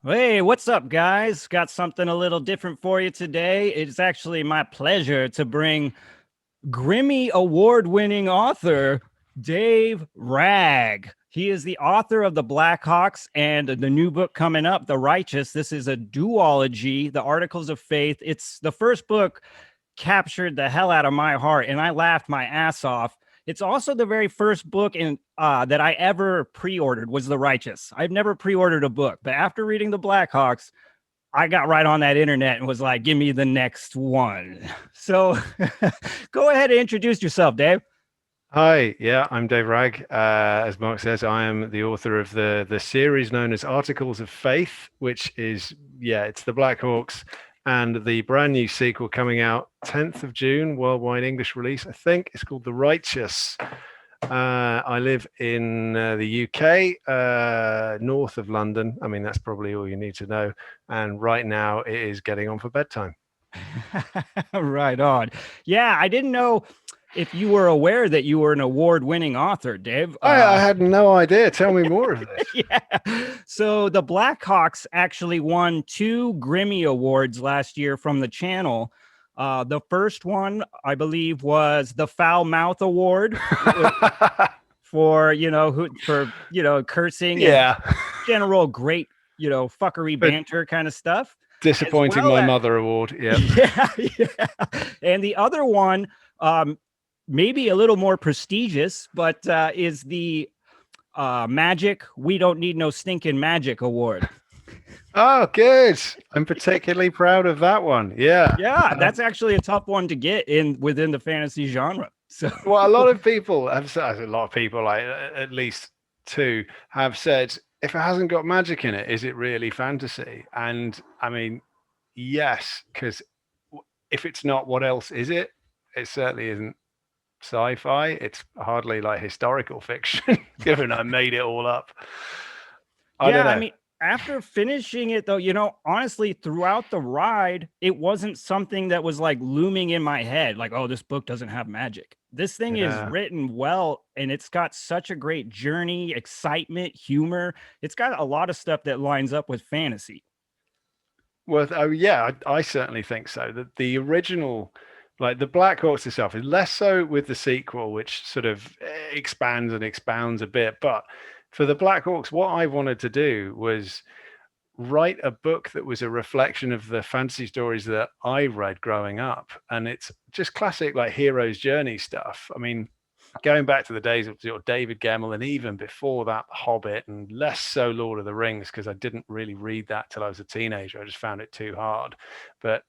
Hey, what's up, guys? Got something a little different for you today. It's actually my pleasure to bring Grimmy award-winning author Dave Wragg. He is the author of the Blackhawks and the new book coming up, The Righteous. This is a duology, the Articles of Faith. It's the first book captured the hell out of my heart, and I laughed my ass off. It's also the very first book in that I ever pre-ordered was The Righteous. I've never pre-ordered a book, but after reading the Blackhawks, I got right on that internet and was like, give me the next one. So go ahead and introduce yourself, Dave. Hi, yeah, I'm Dave Wragg. As Mark says, I am the author of the series known as Articles of Faith, which is, it's the Blackhawks and the brand new sequel coming out 10th of June, worldwide English release, I think. It's called The Righteous. I live in the UK, north of London. I mean, that's probably all you need to know. And right now it is getting on for bedtime. Right on. Yeah, I didn't know if you were aware that you were an award-winning author, Dave. I had no idea. Tell me more of this. Yeah. So the Blackhawks actually won 2 Grammy Awards last year from the channel. The first one, I believe, was the Foul Mouth Award for cursing Yeah. and general great fuckery But banter kind of stuff. disappointing my mother award. Yeah. Yeah. And the other one, maybe a little more prestigious, but is the Magic We Don't Need No Stinking Magic Award. Oh, good. I'm particularly proud of that one. Yeah. Yeah, that's actually a tough one to get in within the fantasy genre. So Well, a lot of people have said, like at least two, have said, if it hasn't got magic in it, is it really fantasy? And I mean, yes, because if it's not, what else is it? It certainly isn't sci-fi. It's hardly like historical fiction, given I made it all up. I don't know. I mean, after finishing it though, honestly, throughout the ride, it wasn't something that was like looming in my head, like, oh, this book doesn't have magic. This thing is written well, and it's got such a great journey, excitement, humor. It's got a lot of stuff that lines up with fantasy. Well, I certainly think so. That the original, like the Blackhawks itself, is less so with the sequel, which sort of expands and expounds a bit. But for the Blackhawks, what I wanted to do was write a book that was a reflection of the fantasy stories that I read growing up. And it's just classic, like hero's journey stuff. I mean, going back to the days of David Gemmell, and even before that, Hobbit, and less so Lord of the Rings, because I didn't really read that till I was a teenager. I just found it too hard. But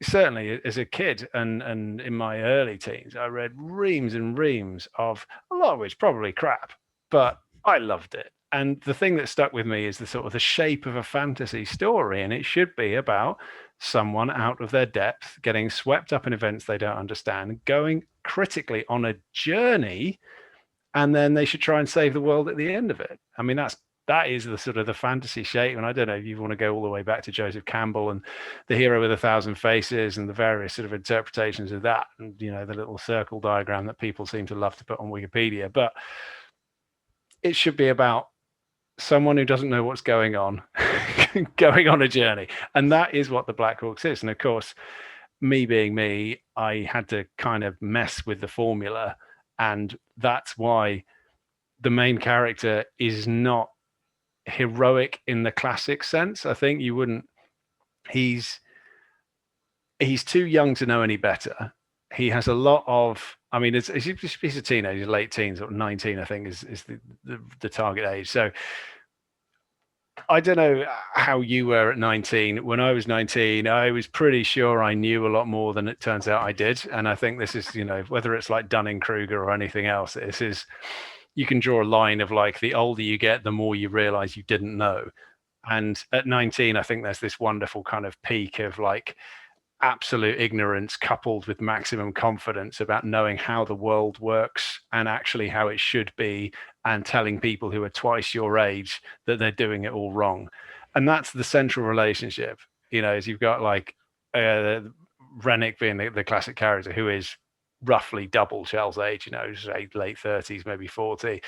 certainly as a kid and in my early teens, I read reams and reams of, a lot of which probably crap, but I loved it. And the thing that stuck with me is the sort of the shape of a fantasy story. And it should be about someone out of their depth, getting swept up in events they don't understand, going critically on a journey, and then they should try and save the world at the end of it. I mean, that is the sort of the fantasy shape. And I don't know if you want to go all the way back to Joseph Campbell and The Hero with a Thousand Faces and the various sort of interpretations of that, and the little circle diagram that people seem to love to put on Wikipedia. But it should be about someone who doesn't know what's going on going on a journey, and that is what the Blackhawks is. And of course, me being me, I had to kind of mess with the formula, and that's why the main character is not heroic in the classic sense. I think you wouldn't. He's too young to know any better. He has a lot of, I mean, he's a teenager, late teens, or 19, I think is the target age. So I don't know how you were at 19. When I was 19, I was pretty sure I knew a lot more than it turns out I did. And I think this is, whether it's like Dunning-Kruger or anything else, this is, you can draw a line of like, the older you get, the more you realize you didn't know. And at 19, I think there's this wonderful kind of peak of like absolute ignorance coupled with maximum confidence about knowing how the world works and actually how it should be, and telling people who are twice your age that they're doing it all wrong. And that's the central relationship, as you've got like Rennick being the classic character, who is roughly double Shell's age, say late 30s, maybe 40.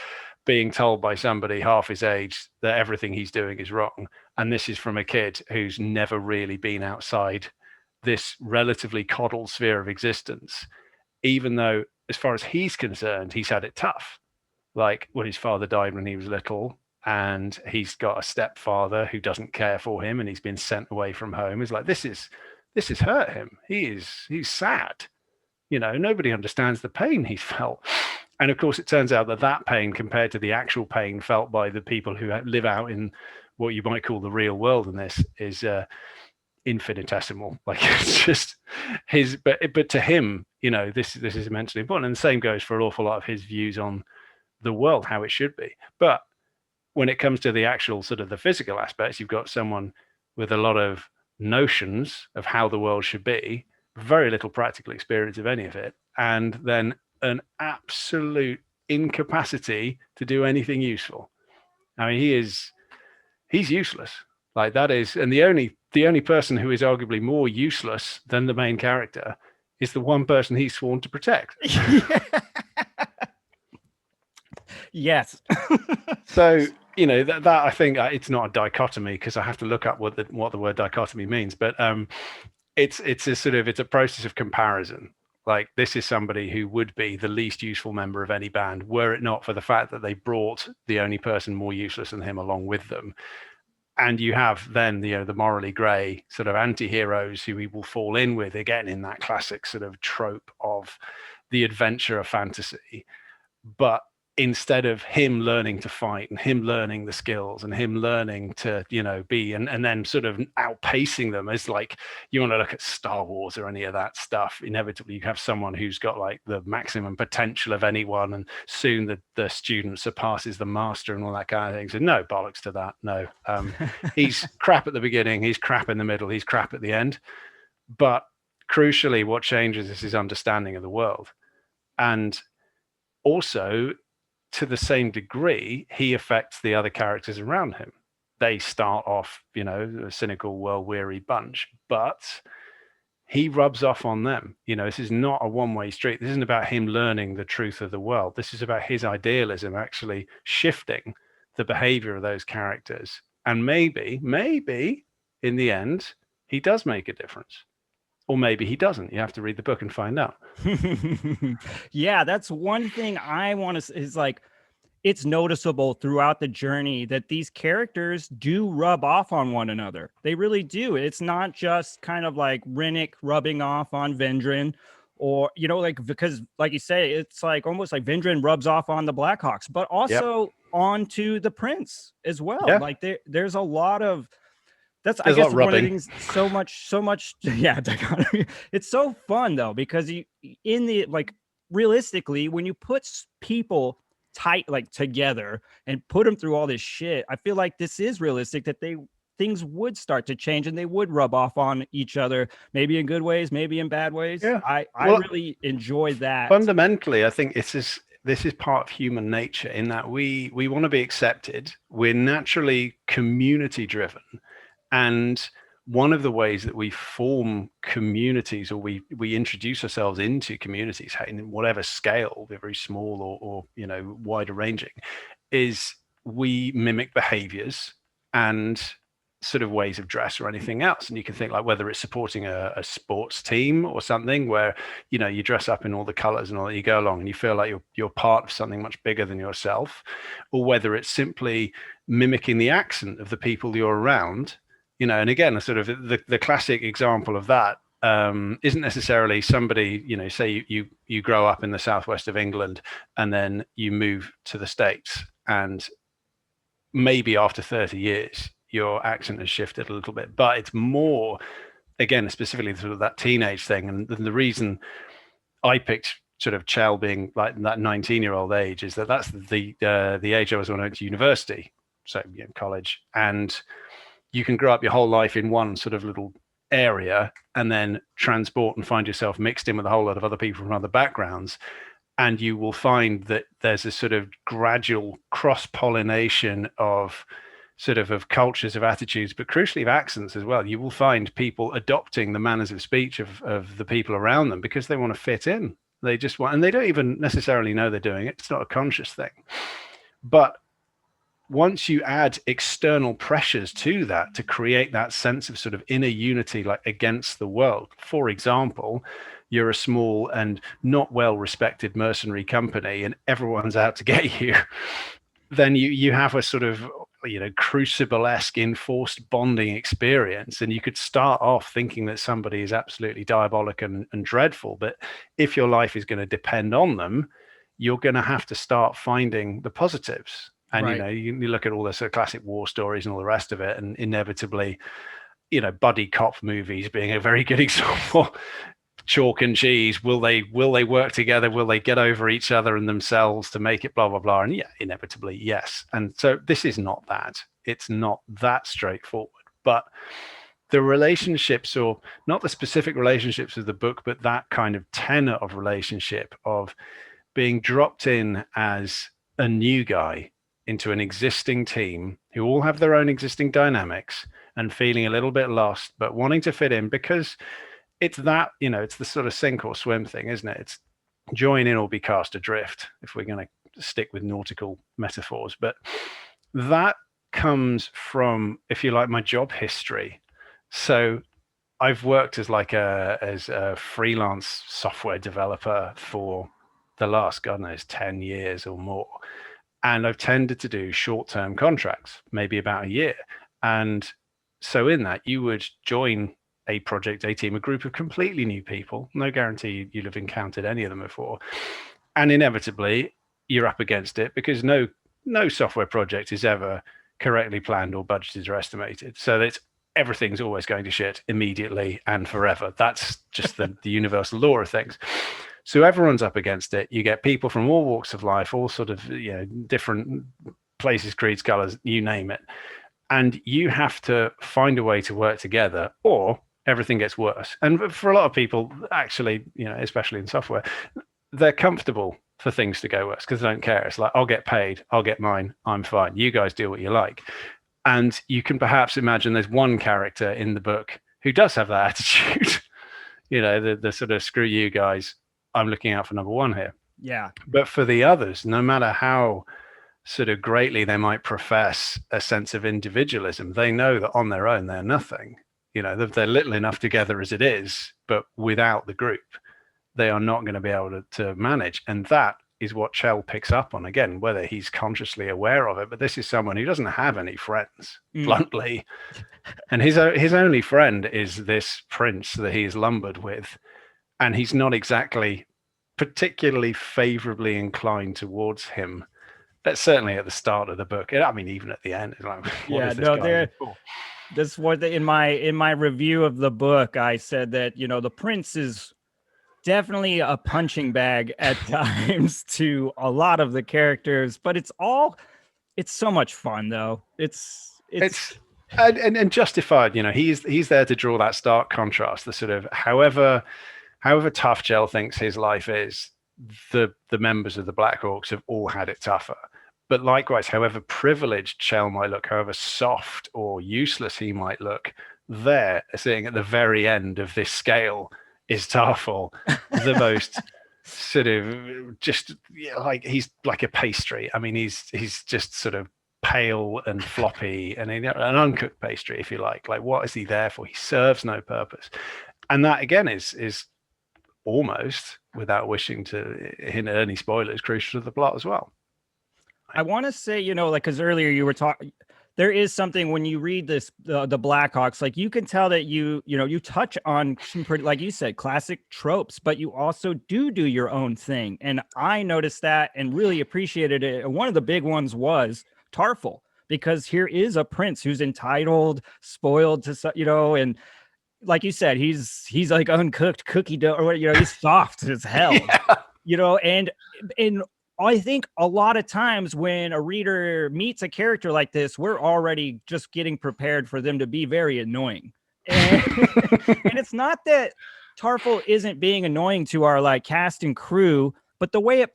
being told by somebody half his age that everything he's doing is wrong. And this is from a kid who's never really been outside this relatively coddled sphere of existence, even though, as far as he's concerned, he's had it tough. Like, well, his father died when he was little, and he's got a stepfather who doesn't care for him, and he's been sent away from home. It's like, this has hurt him. He's sad. Nobody understands the pain he's felt. And of course, it turns out that pain, compared to the actual pain felt by the people who live out in what you might call the real world in this, is infinitesimal. Like, it's just but to him, this is immensely important. And the same goes for an awful lot of his views on the world, how it should be. But when it comes to the actual sort of the physical aspects, you've got someone with a lot of notions of how the world should be, very little practical experience of any of it, and then an absolute incapacity to do anything useful. I mean, he's useless. Like, that is, and the only person who is arguably more useless than the main character is the one person he's sworn to protect. Yes. So, that I think it's not a dichotomy, because I have to look up what the word dichotomy means, but it's a process of comparison. Like, this is somebody who would be the least useful member of any band, were it not for the fact that they brought the only person more useless than him along with them. And you have then the morally grey sort of anti-heroes who he will fall in with, again, in that classic sort of trope of the adventure of fantasy. But instead of him learning to fight and him learning the skills and him learning to, be and then sort of outpacing them, as like, you want to look at Star Wars or any of that stuff, inevitably you have someone who's got like the maximum potential of anyone, and soon the student surpasses the master and all that kind of thing. So no, bollocks to that. No, he's crap at the beginning, he's crap in the middle, he's crap at the end. But crucially, what changes is his understanding of the world. And also, to the same degree, he affects the other characters around him. They start off, a cynical, world-weary bunch, but he rubs off on them. This is not a one-way street. This isn't about him learning the truth of the world. This is about his idealism actually shifting the behavior of those characters. And maybe in the end, he does make a difference. Or maybe he doesn't. You have to read the book and find out. Yeah, that's one thing I want to is like, it's noticeable throughout the journey that these characters do rub off on one another. They really do. It's not just kind of like Rennick rubbing off on Vendren, or, like, because like you say, it's like almost like Vendren rubs off on the Blackhawks, but also onto the Prince as well. Yeah. Like there's a lot of, I guess one of the things, so much. Yeah. It's so fun though, because realistically, when you put people tight, like together, and put them through all this shit, I feel like this is realistic, that things would start to change and they would rub off on each other, maybe in good ways, maybe in bad ways. Yeah. I really enjoy that. Fundamentally, I think this is part of human nature, in that we want to be accepted. We're naturally community driven. And one of the ways that we form communities, or we introduce ourselves into communities in whatever scale, they're very small or wider ranging, is we mimic behaviors and sort of ways of dress or anything else. And you can think, like, whether it's supporting a sports team or something where you dress up in all the colors and all that, you go along and you feel like you're part of something much bigger than yourself, or whether it's simply mimicking the accent of the people you're around. And again, sort of the classic example of that isn't necessarily somebody, say you grow up in the southwest of England and then you move to the States, and maybe after 30 years, your accent has shifted a little bit. But it's more, again, specifically sort of that teenage thing. And the reason I picked sort of Chell being like that 19-year-old age is that's the age I was when I went to university, so college. And you can grow up your whole life in one sort of little area and then transport and find yourself mixed in with a whole lot of other people from other backgrounds. And you will find that there's a sort of gradual cross-pollination of cultures, of attitudes, but crucially of accents as well. You will find people adopting the manners of speech of the people around them because they want to fit in. They just want, and they don't even necessarily know they're doing it. It's not a conscious thing. But once you add external pressures to that to create that sense of sort of inner unity, like against the world, for example, you're a small and not well respected mercenary company and everyone's out to get you, then you have a sort of, crucible-esque enforced bonding experience. And you could start off thinking that somebody is absolutely diabolic and dreadful, but if your life is going to depend on them, you're going to have to start finding the positives. And Right. you look at all the sort of classic war stories and all the rest of it, and inevitably, buddy cop movies being a very good example. Chalk and cheese. Will they work together? Will they get over each other and themselves to make it blah blah blah? And yeah, inevitably, yes. And so this is not that. It's not that straightforward. But the relationships, or not the specific relationships of the book, but that kind of tenor of relationship of being dropped in as a new guy into an existing team who all have their own existing dynamics and feeling a little bit lost, but wanting to fit in because it's that, it's the sort of sink or swim thing, isn't it? It's join in or be cast adrift, if we're going to stick with nautical metaphors. But that comes from, if you like, my job history. So I've worked as a freelance software developer for the last, God knows, 10 years or more. And I've tended to do short-term contracts, maybe about a year. And so in that, you would join a project, a team, a group of completely new people. No guarantee you'll have encountered any of them before. And inevitably, you're up against it because no software project is ever correctly planned or budgeted or estimated. So it's everything's always going to shit immediately and forever. That's just the universal law of things. So everyone's up against it. You get people from all walks of life, all sort of different places, creeds, colors, you name it. And you have to find a way to work together, or everything gets worse. And for a lot of people, actually, especially in software, they're comfortable for things to go worse because they don't care. It's like, I'll get paid, I'll get mine, I'm fine. You guys do what you like. And you can perhaps imagine there's one character in the book who does have that attitude. The sort of screw you guys, I'm looking out for number one here. Yeah. But for the others, no matter how sort of greatly they might profess a sense of individualism, they know that on their own, they're nothing. They're little enough together as it is, but without the group, they are not going to be able to manage. And that is what Chell picks up on, again, whether he's consciously aware of it. But this is someone who doesn't have any friends, bluntly. And his only friend is this prince that he's lumbered with. And he's not exactly particularly favorably inclined towards him. That's certainly at the start of the book. I mean, even at the end, it's like, this was in my review of the book. I said that the prince is definitely a punching bag at times to a lot of the characters, but it's so much fun though. It's and justified. He's there to draw that stark contrast. The sort of however tough Chell thinks his life is, the members of the Blackhawks have all had it tougher. But likewise, however privileged Chell might look, however soft or useless he might look, they're sitting at the very end of this scale is Tarful, the most sort of just like he's like a pastry. I mean, he's just sort of pale and floppy and an uncooked pastry, if you like. Like, what is he there for? He serves no purpose. And that again is almost, without wishing to hint at any spoilers, crucial to the plot as well. I want to say, because earlier you were talking, there is something when you read this, the Blackhawks, like you can tell that you touch on some pretty, like you said, classic tropes, but you also do your own thing. And I noticed that and really appreciated it. And one of the big ones was Tarful, because here is a prince who's entitled, spoiled to, and like you said, he's like uncooked cookie dough, or he's soft as hell, and I think a lot of times when a reader meets a character like this, we're already just getting prepared for them to be very annoying. And, and it's not that Tarful isn't being annoying to our cast and crew, but the way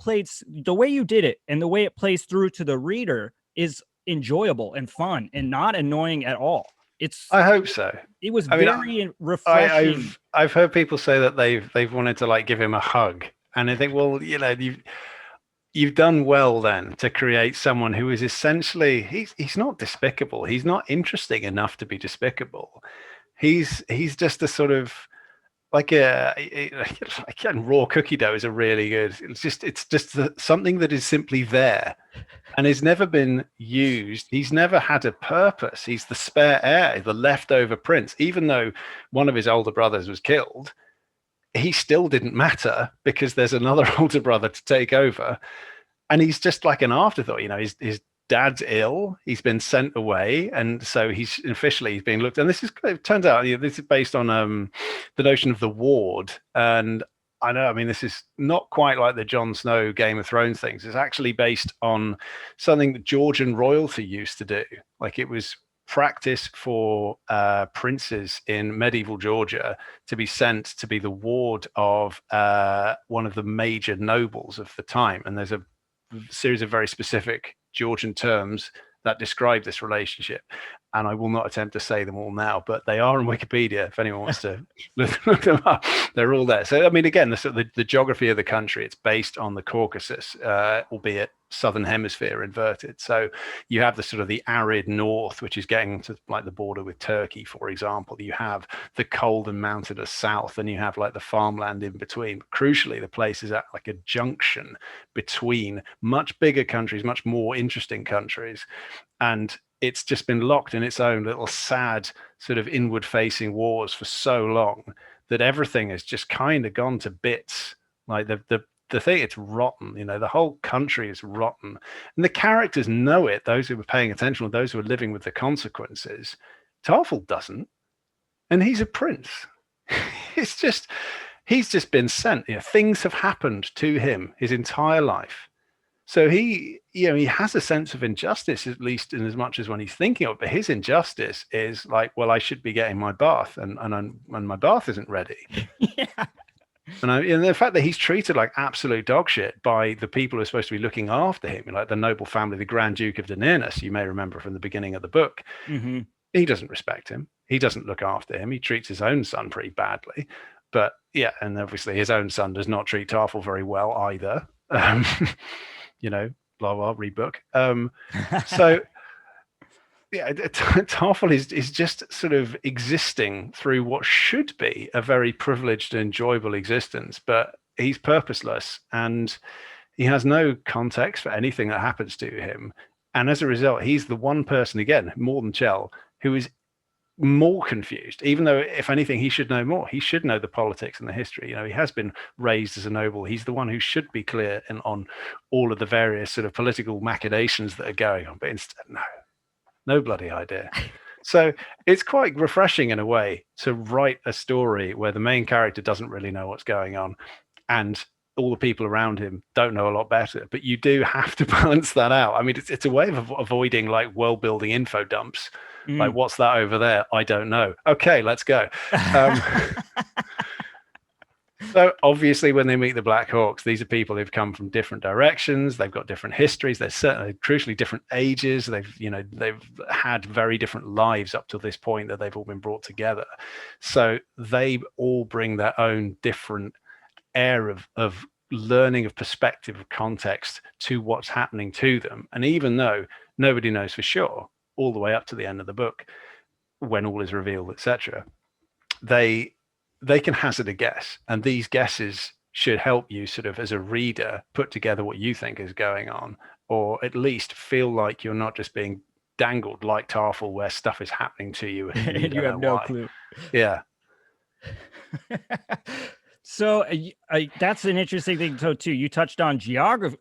you did it and the way it plays through to the reader is enjoyable and fun and not annoying at all. I hope so. It was very refreshing. I've heard people say that they've wanted to give him a hug, and I think, well, you've done well then to create someone who is essentially he's not despicable. He's not interesting enough to be despicable. He's just a sort of like again, raw cookie dough is a really good. It's just something that is simply there and has never been used. He's never had a purpose. He's the spare heir, the leftover prince. Even though one of his older brothers was killed, he still didn't matter because there's another older brother to take over, and he's just like an afterthought. His dad's ill, he's been sent away, and so he's being looked. And this is, it turns out, this is based on the notion of the ward. And I know, I mean, this is not quite like the Jon Snow Game of Thrones things. It's actually based on something that Georgian royalty used to do. Like, it was practice for princes in medieval Georgia to be sent to be the ward of one of the major nobles of the time. And there's a series of very specific Georgian terms that describe this relationship. And I will not attempt to say them all now, but they are on Wikipedia if anyone wants to look them up. They're all there. So, I mean, again, the geography of the country, it's based on the Caucasus, albeit southern hemisphere inverted. So you have the sort of the arid north, which is getting to like the border with Turkey, for example. You have the cold and mountainous south, and you have like the farmland in between. But crucially, the place is at like a junction between much bigger countries, much more interesting countries. And it's just been locked in its own little sad sort of inward facing wars for so long that everything has just kind of gone to bits. Like the thing, it's rotten. The whole country is rotten, and the characters know it. Those who were paying attention, or those who are living with the consequences. Tarful doesn't, and he's a prince. It's just he's just been sent. Things have happened to him his entire life. So he has a sense of injustice, at least in as much as when he's thinking of it. But his injustice is like, well, I should be getting my bath, and my bath isn't ready. Yeah. And the fact that he's treated like absolute dog shit by the people who are supposed to be looking after him, like the noble family, the Grand Duke of Daenerys, you may remember from the beginning of the book. Mm-hmm. He doesn't respect him. He doesn't look after him. He treats his own son pretty badly. But yeah, and obviously his own son does not treat Tarful very well either. Blah blah, read book. So yeah, Tarful is just sort of existing through what should be a very privileged and enjoyable existence, but he's purposeless and he has no context for anything that happens to him. And as a result, he's the one person, again, more than Chell, who is more confused, even though, if anything, he should know more. He should know the politics and the history. He has been raised as a noble. He's the one who should be clear on all of the various sort of political machinations that are going on. But instead, no bloody idea. So it's quite refreshing in a way to write a story where the main character doesn't really know what's going on, and all the people around him don't know a lot better. But you do have to balance that out. I mean, it's a way of avoiding like world building info dumps. Like, what's that over there? I don't know. Okay, let's go. So obviously, when they meet the Blackhawks, these are people who've come from different directions. They've got different histories. They're certainly crucially different ages. They've had very different lives up to this point that they've all been brought together. So they all bring their own different air of learning, of perspective, of context to what's happening to them. And even though nobody knows for sure, all the way up to the end of the book, when all is revealed, etc., they can hazard a guess, and these guesses should help you sort of, as a reader, put together what you think is going on, or at least feel like you're not just being dangled like Tarful, where stuff is happening to you and you have no why. clue. Yeah. So that's an interesting thing. So too, you touched on geographic,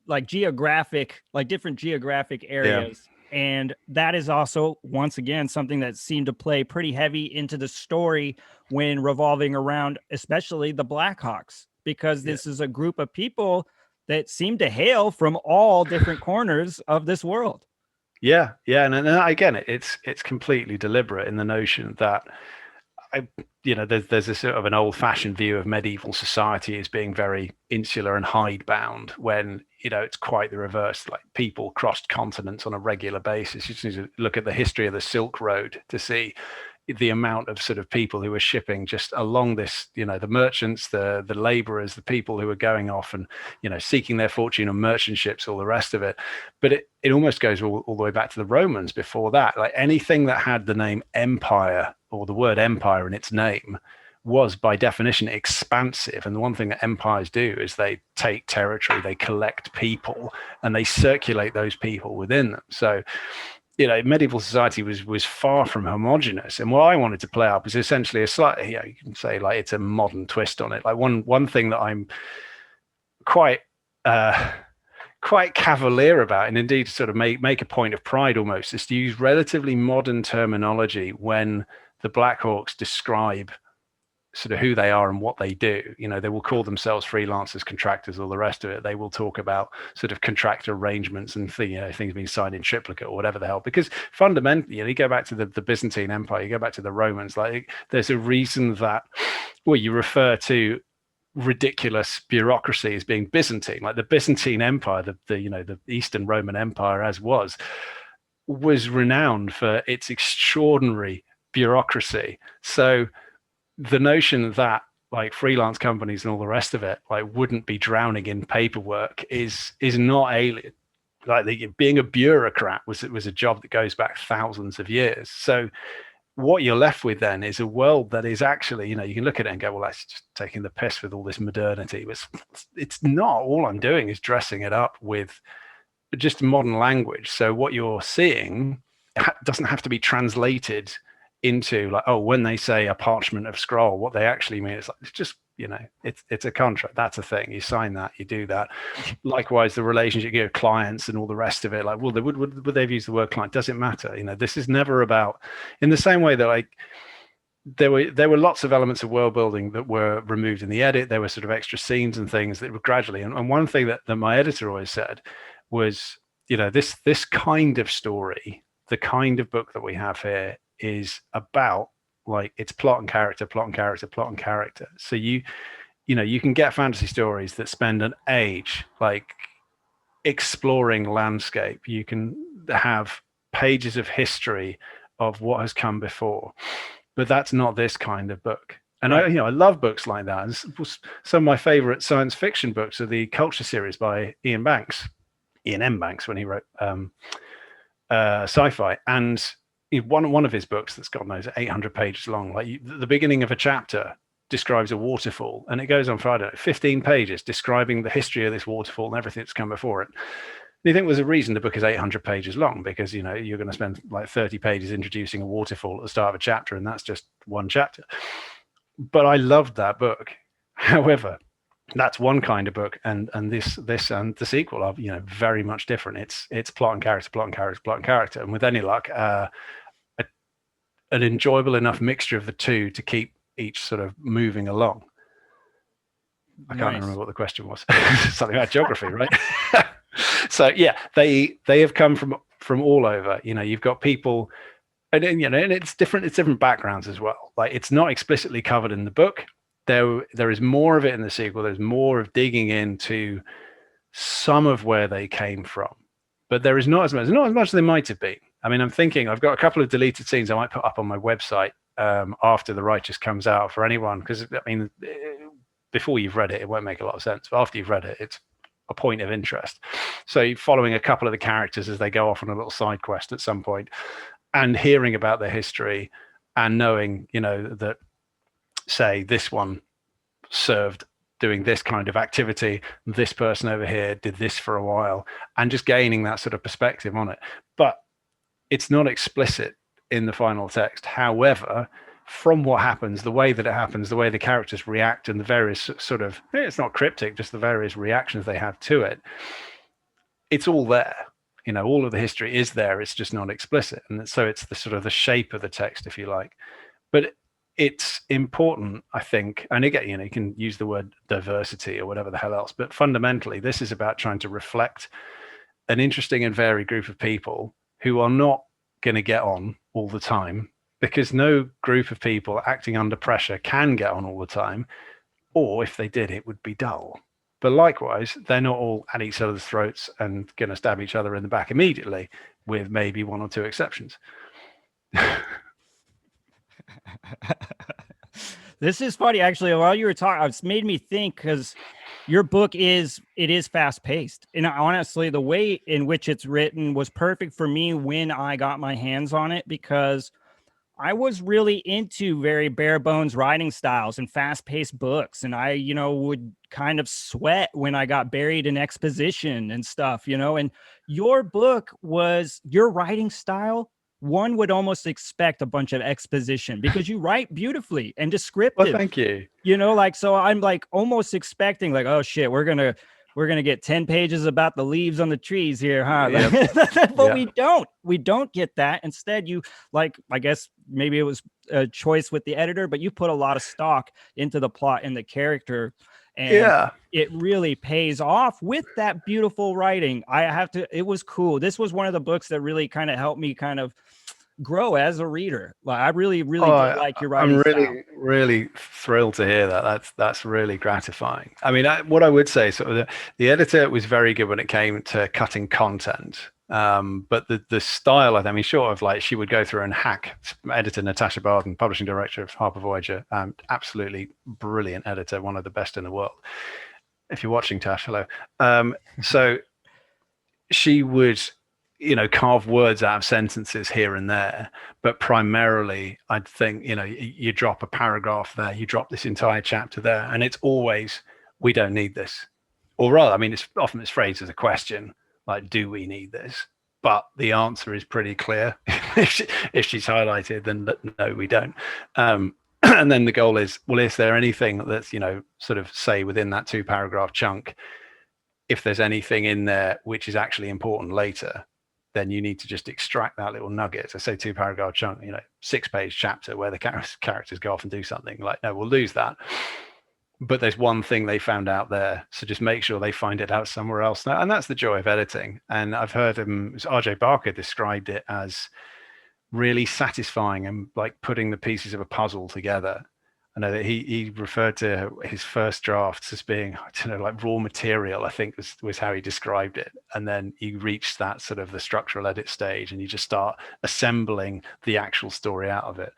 like different geographic areas. Yeah. And that is also, once again, something that seemed to play pretty heavy into the story when revolving around, especially the Blackhawks, because this is a group of people that seem to hail from all different corners of this world. Yeah. And again, it's completely deliberate in the notion that there's a sort of an old-fashioned view of medieval society as being very insular and hidebound, when it's quite the reverse. Like, people crossed continents on a regular basis. You just need to look at the history of the Silk Road to see the amount of sort of people who were shipping just along this, the merchants, the laborers, the people who were going off and, seeking their fortune on merchant ships, all the rest of it. But it almost goes all the way back to the Romans before that. Like anything that had the name empire or the word empire in its name was by definition expansive. And the one thing that empires do is they take territory, they collect people, and they circulate those people within them. So medieval society was far from homogenous, and what I wanted to play up is essentially a slightly, you can say like it's a modern twist on it. Like one thing that I'm quite cavalier about, and indeed sort of make a point of pride almost, is to use relatively modern terminology when the Blackhawks describe sort of who they are and what they do. They will call themselves freelancers, contractors, all the rest of it. They will talk about sort of contract arrangements and things being signed in triplicate or whatever the hell. Because fundamentally, you go back to the Byzantine Empire, you go back to the Romans, like there's a reason that, you refer to ridiculous bureaucracy as being Byzantine. Like the Byzantine Empire, the Eastern Roman Empire as was renowned for its extraordinary bureaucracy. So the notion that like freelance companies and all the rest of it like wouldn't be drowning in paperwork is not alien. Like being a bureaucrat was a job that goes back thousands of years. So what you're left with then is a world that is actually, you can look at it and go, well, that's just taking the piss with all this modernity. But it's not. All I'm doing is dressing it up with just modern language. So what you're seeing doesn't have to be translated into like, when they say a parchment of scroll, what they actually mean is like, it's just, it's a contract. That's a thing. You sign that, you do that. Likewise, the relationship, clients and all the rest of it. Like, well, would they've used the word client? Does it matter? This is never about, in the same way that like there were lots of elements of world building that were removed in the edit. There were sort of extra scenes and things that were gradually. And one thing that my editor always said was, this kind of story, the kind of book that we have here is about like it's plot and character, plot and character, plot and character. So you can get fantasy stories that spend an age like exploring landscape. You can have pages of history of what has come before, but that's not this kind of book. And right. I love books like that. And some of my favorite science fiction books are the Culture series by Ian M. Banks, when he wrote sci-fi. And one of his books that's got 800 pages long, like the beginning of a chapter describes a waterfall, and it goes on for, I don't know, 15 pages describing the history of this waterfall and everything that's come before it. And you think there's a reason the book is 800 pages long, because you're going to spend like 30 pages introducing a waterfall at the start of a chapter, and that's just one chapter. But I loved that book. However, that's one kind of book, and this and the sequel are very much different. It's plot and character, plot and character, plot and character, and with any luck, an enjoyable enough mixture of the two to keep each sort of moving along. I can't remember what the question was. Something about geography, right? So yeah, they have come from all over. You've got people, and it's different. It's different backgrounds as well. Like it's not explicitly covered in the book. There is more of it in the sequel. There's more of digging into some of where they came from, but there is not as much as they might have been. I mean, I'm thinking I've got a couple of deleted scenes I might put up on my website after The Righteous comes out for anyone, because I mean, before you've read it, it won't make a lot of sense. But after you've read it, it's a point of interest. So following a couple of the characters as they go off on a little side quest at some point, and hearing about their history, and knowing, that, say, this one served doing this kind of activity, this person over here did this for a while, and just gaining that sort of perspective on it. But it's not explicit in the final text. However, from what happens, the way that it happens, the way the characters react, and the various sort of, it's not cryptic, just the various reactions they have to it, it's all there. All of the history is there. It's just not explicit. And so it's the sort of the shape of the text, if you like. But it's important, I think, and again, you can use the word diversity or whatever the hell else, but fundamentally, this is about trying to reflect an interesting and varied group of people who are not going to get on all the time, because no group of people acting under pressure can get on all the time, or if they did, it would be dull. But likewise, they're not all at each other's throats and going to stab each other in the back immediately, with maybe one or two exceptions. This is funny, actually. While you were talking, it's made me think because your book is fast paced, and honestly, the way in which it's written was perfect for me when I got my hands on it because I was really into very bare bones writing styles and fast paced books. And I, would kind of sweat when I got buried in exposition and stuff, and your book was your writing style. One would almost expect a bunch of exposition because you write beautifully and Well, descriptive, thank you. so I'm like almost expecting like, oh shit, we're gonna get 10 pages about the leaves on the trees here, huh? Yep. But Yeah. we don't get that. Instead, you, like, I guess maybe it was a choice with the editor, but you put a lot of stock into the plot and the character, and Yeah. it really pays off with that beautiful writing. It was cool. This was one of the books that really kind of helped me kind of grow as a reader. Like, I really, really did like your I'm writing style. really, really thrilled to hear that. That's really gratifying. I mean, what I would say, sort of, the editor was very good when it came to cutting content. But the style, I mean, short of like she would go through and hack editor Natasha Barden, publishing director of Harper Voyager, absolutely brilliant editor, one of the best in the world. If you're watching, Tash, hello. So she would, carve words out of sentences here and there, but primarily I'd think, you drop a paragraph there, you drop this entire chapter there, and it's always, we don't need this. Or rather, I mean, it's often it's phrased as a question, like, do we need this? But the answer is pretty clear. If she's highlighted, then no, we don't. And then the goal is, well, is there anything that's, sort of say within that 2-paragraph chunk, if there's anything in there which is actually important later, then you need to just extract that little nugget. So say 2-paragraph chunk, 6-page chapter where the characters go off and do something, like, no, we'll lose that. But there's one thing they found out there, so just make sure they find it out somewhere else. Now, and that's the joy of editing. And I've heard RJ Barker described it as really satisfying and like putting the pieces of a puzzle together. I know that he referred to his first drafts as being, I don't know, like raw material, I think was how he described it. And then you reach that sort of the structural edit stage and you just start assembling the actual story out of it.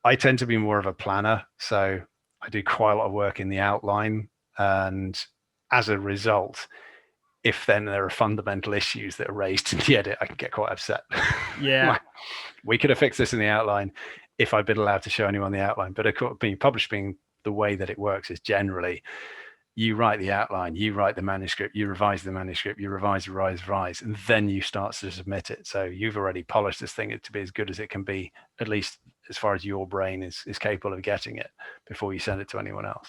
I tend to be more of a planner, so I do quite a lot of work in the outline. And as a result, if then there are fundamental issues that are raised in the edit, I can get quite upset. Yeah. We could have fixed this in the outline if I'd been allowed to show anyone the outline. But of course, being the way that it works is generally you write the outline, you write the manuscript, you revise the manuscript, you revise, and then you start to submit it. So you've already polished this thing to be as good as it can be, at least as far as your brain is capable of getting it before you send it to anyone else.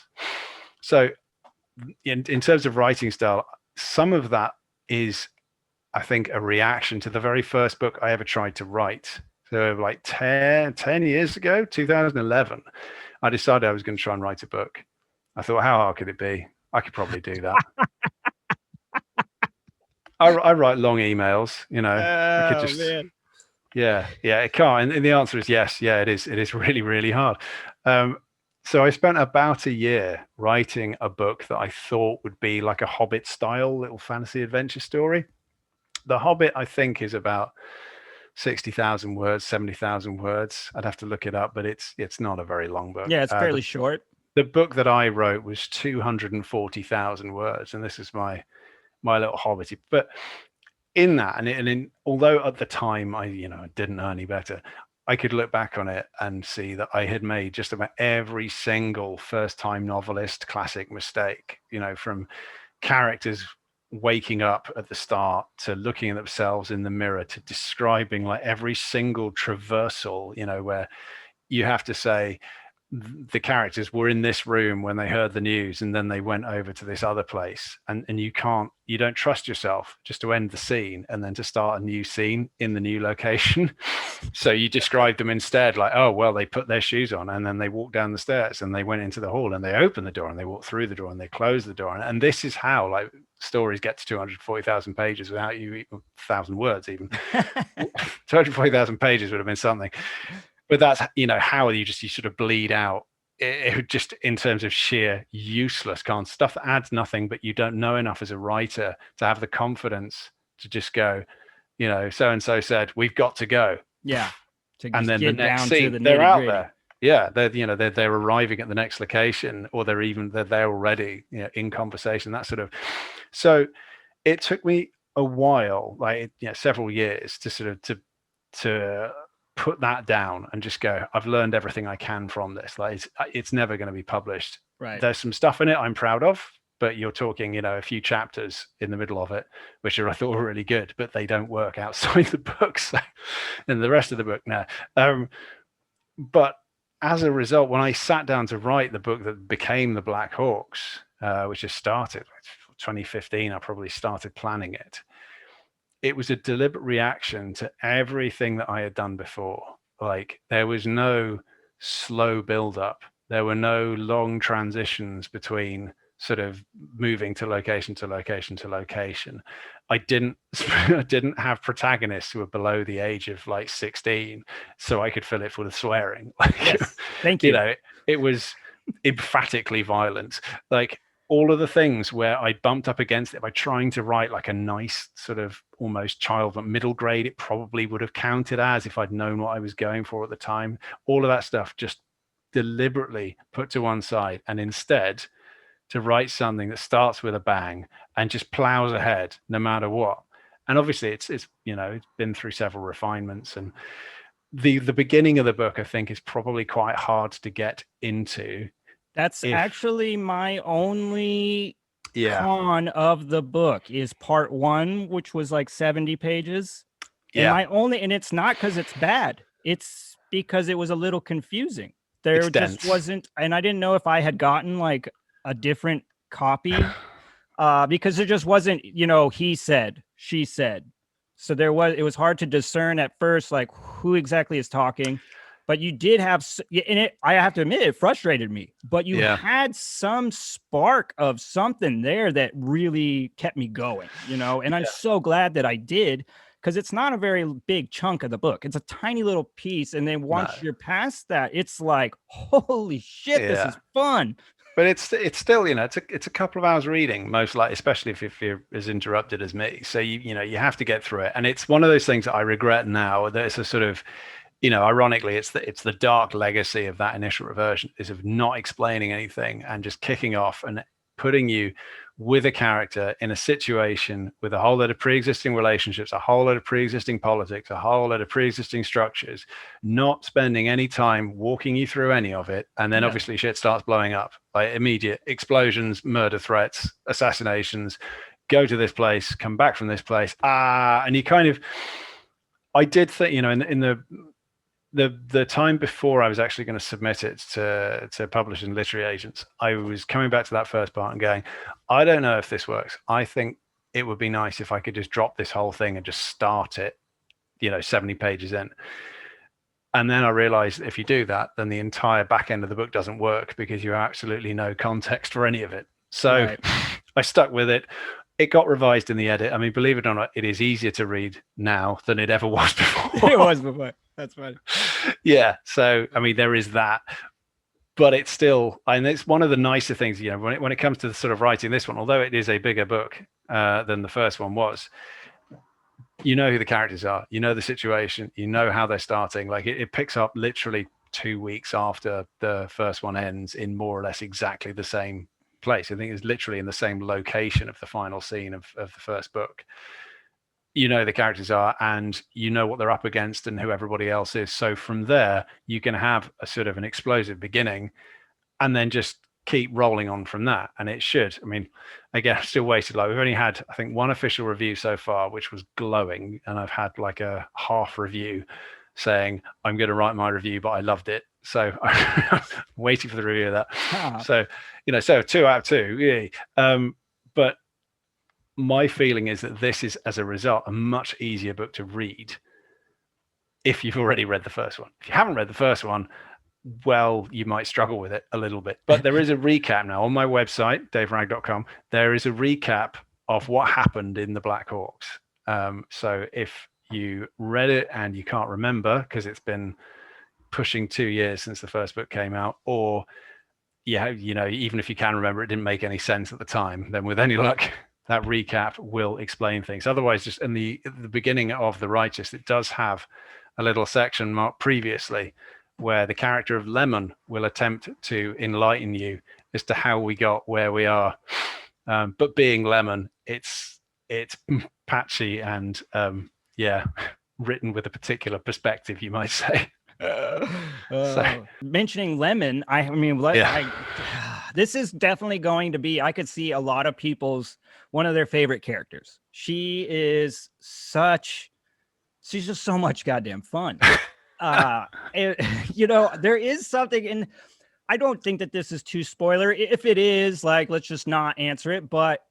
So in terms of writing style, some of that is, I think, a reaction to the very first book I ever tried to write. So like 10 years ago, 2011, I decided I was going to try and write a book. I thought, how hard could it be? I could probably do that. I write long emails, I could just, man. yeah, it can't. And the answer is yes. Yeah, it is. It is really, really hard. So I spent about a year writing a book that I thought would be like a Hobbit style little fantasy adventure story. The Hobbit, I think, is about 60,000 words, 70,000 words. I'd have to look it up, but it's not a very long book. Yeah, it's fairly short. The book that I wrote was 240,000 words, and this is my little Hobbit. But in that, although at the time I didn't know any better, I could look back on it and see that I had made just about every single first-time novelist classic mistake. From characters waking up at the start to looking at themselves in the mirror to describing like every single traversal, where you have to say the characters were in this room when they heard the news and then they went over to this other place, and you don't trust yourself just to end the scene and then to start a new scene in the new location. So you describe them instead like, oh well, they put their shoes on and then they walked down the stairs and they went into the hall and they opened the door and they walked through the door and they closed the door, and this is how like stories get to 240,000 pages without you 1,000 words even. 240,000 pages would have been something. But that's, how you sort of bleed out it just in terms of sheer useless stuff that adds nothing, but you don't know enough as a writer to have the confidence to just go, so-and-so said, we've got to go. Yeah. And then the next scene, they're out there. Yeah, they're arriving at the next location, or they're there already, in conversation, that sort of. So it took me a while, like, several years to sort of to put that down and just go, I've learned everything I can from this. Like, it's never going to be published. Right. There's some stuff in it I'm proud of, but you're talking, a few chapters in the middle of it, which I thought were really good, but they don't work outside the book. So, and the rest of the book, no. But as a result, when I sat down to write the book that became the Blackhawks, which just started 2015, I probably started planning it. It was a deliberate reaction to everything that I had done before. Like, there was no slow build up. There were no long transitions between sort of moving to location to location to location. I didn't I didn't have protagonists who were below the age of like 16, so I could fill it full of swearing. Yes. Thank you. It was emphatically violent. Like, all of the things where I bumped up against it by trying to write like a nice sort of almost child, but middle grade, it probably would have counted as, if I'd known what I was going for at the time. All of that stuff just deliberately put to one side, and instead to write something that starts with a bang and just plows ahead no matter what. And obviously it's it's been through several refinements, and the beginning of the book, I think, is probably quite hard to get into. That's actually my only Yeah. con of the book is part 1, which was like 70 pages. Yeah. And it's not because it's bad. It's because it was a little confusing. There It's just dense. wasn't, and I didn't know if I had gotten like a different copy, because there just wasn't, he said, she said. So it was hard to discern at first, like, who exactly is talking. But you did have, and I have to admit, it frustrated me. But you had some spark of something there that really kept me going, and I'm so glad that I did, because it's not a very big chunk of the book. It's a tiny little piece. And then once you're past that, it's like, holy shit, this is fun. But it's still, it's a couple of hours reading, most likely, especially if you're as interrupted as me. So you have to get through it. And it's one of those things that I regret now, that it's a sort of, ironically, it's the dark legacy of that initial reversion, is of not explaining anything and just kicking off and putting you with a character in a situation with a whole lot of pre-existing relationships, a whole lot of pre-existing politics, a whole lot of pre-existing structures, not spending any time walking you through any of it. And then obviously shit starts blowing up, like immediate explosions, murder threats, assassinations, go to this place, come back from this place. And you kind of, I did think, in the time before I was actually going to submit it to publishers and literary agents, I was coming back to that first part and going, I don't know if this works. I think it would be nice if I could just drop this whole thing and just start it, 70 pages in. And then I realized if you do that, then the entire back end of the book doesn't work, because you have absolutely no context for any of it. So I stuck with it. It got revised in the edit. I mean, believe it or not, it is easier to read now than it ever was before. It was before. That's funny. Yeah. So, I mean, there is that. But it's still, and it's one of the nicer things, when it comes to the sort of writing this one, although it is a bigger book than the first one was, who the characters are, the situation, how they're starting. Like, it picks up literally 2 weeks after the first one ends in more or less exactly the same place. I think it's literally in the same location of the final scene of the first book. The characters are, and what they're up against and who everybody else is. So from there, you can have a sort of an explosive beginning and then just keep rolling on from that. And it should, I mean, again, I've still waited. Like, we've only had, I think, one official review so far, which was glowing. And I've had like a half review saying, I'm going to write my review, but I loved it. So I'm waiting for the review of that. So, so 2 out of 2. Yeah. But my feeling is that this is, as a result, a much easier book to read if you've already read the first one. If you haven't read the first one, well, you might struggle with it a little bit. But there is a recap now on my website, daveragg.com. There is a recap of what happened in the Blackhawks. So if you read it and you can't remember because it's been pushing 2 years since the first book came out, or even if you can remember, it didn't make any sense at the time, then with any luck, that recap will explain things. Otherwise, just in the beginning of The Righteous, it does have a little section marked previously, where the character of Lemon will attempt to enlighten you as to how we got where we are. But being Lemon, it's patchy and written with a particular perspective, you might say. So mentioning Lemon, I mean, this is definitely going to be, I could see a lot of people's one of their favorite characters. She's just so much goddamn fun. There is something in, I don't think that this is too spoiler. If it is, like, let's just not answer it. But,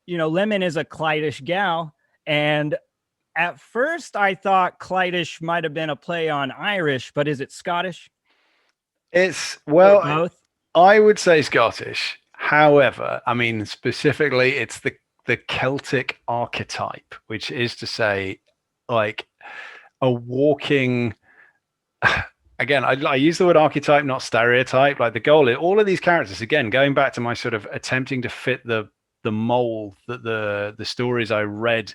Lemon is a Clydish gal. And at first I thought Clydish might have been a play on Irish, but is it Scottish? It's, or both? I would say Scottish. However, I mean, specifically, it's the Celtic archetype, which is to say, like, a walking... Again, I use the word archetype, not stereotype. Like, the goal is all of these characters, again, going back to my sort of attempting to fit the mold that the stories I read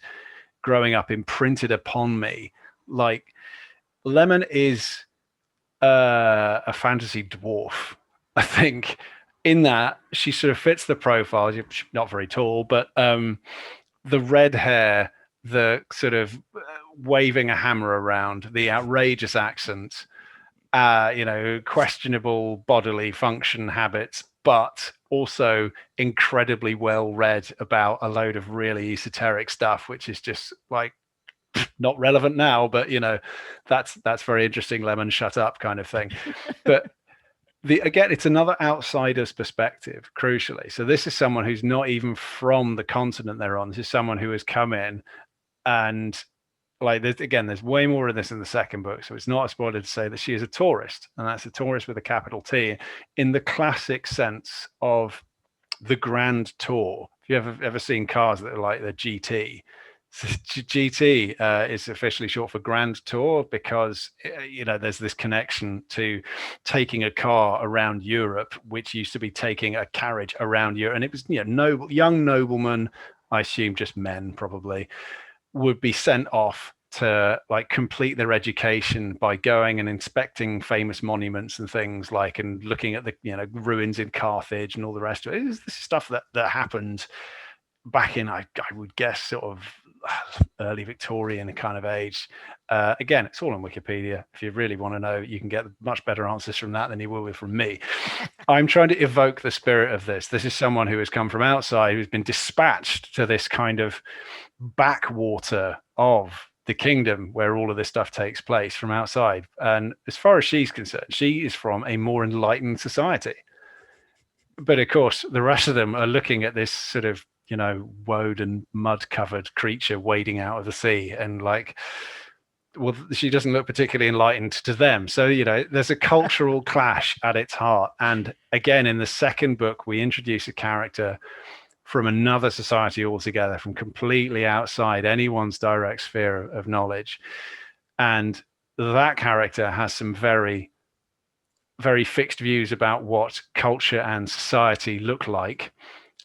growing up imprinted upon me. Like, Lemon is a fantasy dwarf, I think, in that she sort of fits the profile. She's not very tall, but the red hair, the sort of waving a hammer around, the outrageous accent, questionable bodily function habits, but also incredibly well read about a load of really esoteric stuff, which is just like not relevant now, but that's very interesting. Lemon, shut up, kind of thing. But again, it's another outsider's perspective, crucially. So this is someone who's not even from the continent they're on. This is someone who has come in, and like, there's way more of this in the second book, so it's not a spoiler to say that she is a tourist, and that's a tourist with a capital T, in the classic sense of the Grand Tour. If you've ever seen cars that are like the GT, GT is officially short for Grand Tour, because there's this connection to taking a car around Europe, which used to be taking a carriage around Europe, and it was young noblemen, I assume just men probably, would be sent off to like complete their education by going and inspecting famous monuments and things, like, and looking at the ruins in Carthage and all the rest of it. This is stuff that happened back in, I would guess, sort of early Victorian kind of age. Again, it's all on Wikipedia. If you really want to know, you can get much better answers from that than you will from me. I'm trying to evoke the spirit of this. This is someone who has come from outside, who's been dispatched to this kind of backwater of the kingdom where all of this stuff takes place from outside. And as far as she's concerned, she is from a more enlightened society. But of course, the rest of them are looking at this sort of, woad and mud covered creature wading out of the sea, and like, well, she doesn't look particularly enlightened to them. So, there's a cultural clash at its heart. And again, in the second book, we introduce a character from another society altogether, from completely outside anyone's direct sphere of knowledge. And that character has some very, very fixed views about what culture and society look like,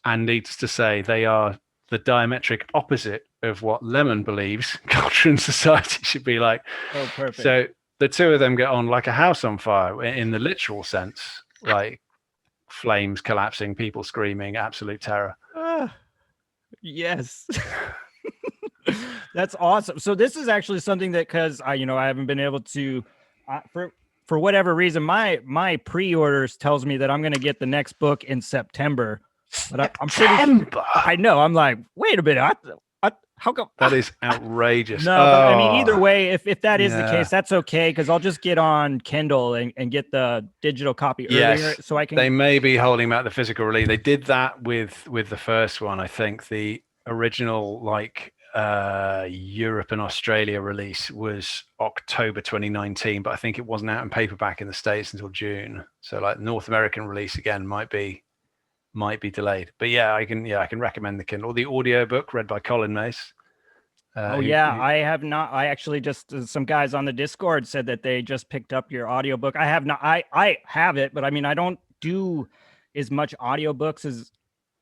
and needs to say they are the diametric opposite of what Lemon believes culture and society should be like. Oh, perfect. So the two of them get on like a house on fire in the literal sense, like flames collapsing, people screaming, absolute terror. Yes. That's awesome. So this is actually something that, because I haven't been able to, for whatever reason, my pre-orders tells me that I'm going to get the next book in September. But I'm pretty. I know. I'm like, wait a minute. How come? That is outrageous. No, but I mean, either way, if that is the case, that's okay, because I'll just get on Kindle and get the digital copy earlier, so I can. They may be holding back the physical release. They did that with the first one. I think the original Europe and Australia release was October 2019, but I think it wasn't out in paperback in the States until June. So like North American release again might be delayed. But I can recommend the Kindle, the audiobook read by Colin Mace. I have not. I actually just some guys on the Discord said that they just picked up your audiobook. I have not. I have it, but I mean, I don't do as much audiobooks as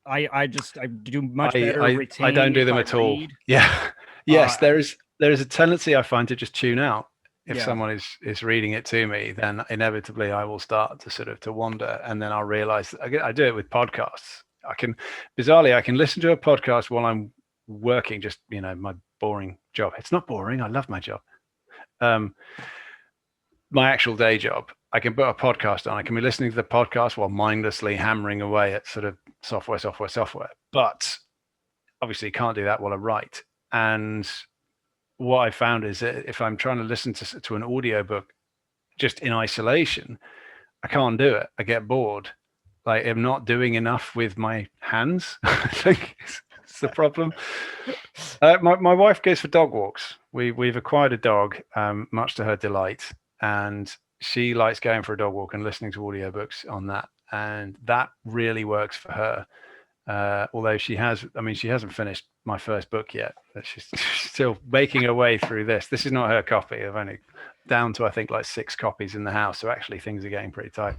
I do much better. I don't do them at all. Yeah. Yes, there is a tendency I find to just tune out. If Yeah. someone is reading it to me, then inevitably I will start to sort of to wander, and then I'll realize I do it with podcasts. Bizarrely, I can listen to a podcast while I'm working, just my boring job. It's not boring. I love my job. My actual day job. I can put a podcast on. I can be listening to the podcast while mindlessly hammering away at sort of software. But obviously, can't do that while I write. And what I found is that if I'm trying to listen to an audiobook just in isolation, I can't do it. I get bored. Like, I'm not doing enough with my hands. I think it's the problem. My wife goes for dog walks. We've acquired a dog, much to her delight, and she likes going for a dog walk and listening to audiobooks on that, and that really works for her. Although she hasn't finished my first book yet. She's still making her way through this. This is not her copy. I've only down to, I think, like 6 copies in the house. So actually things are getting pretty tight.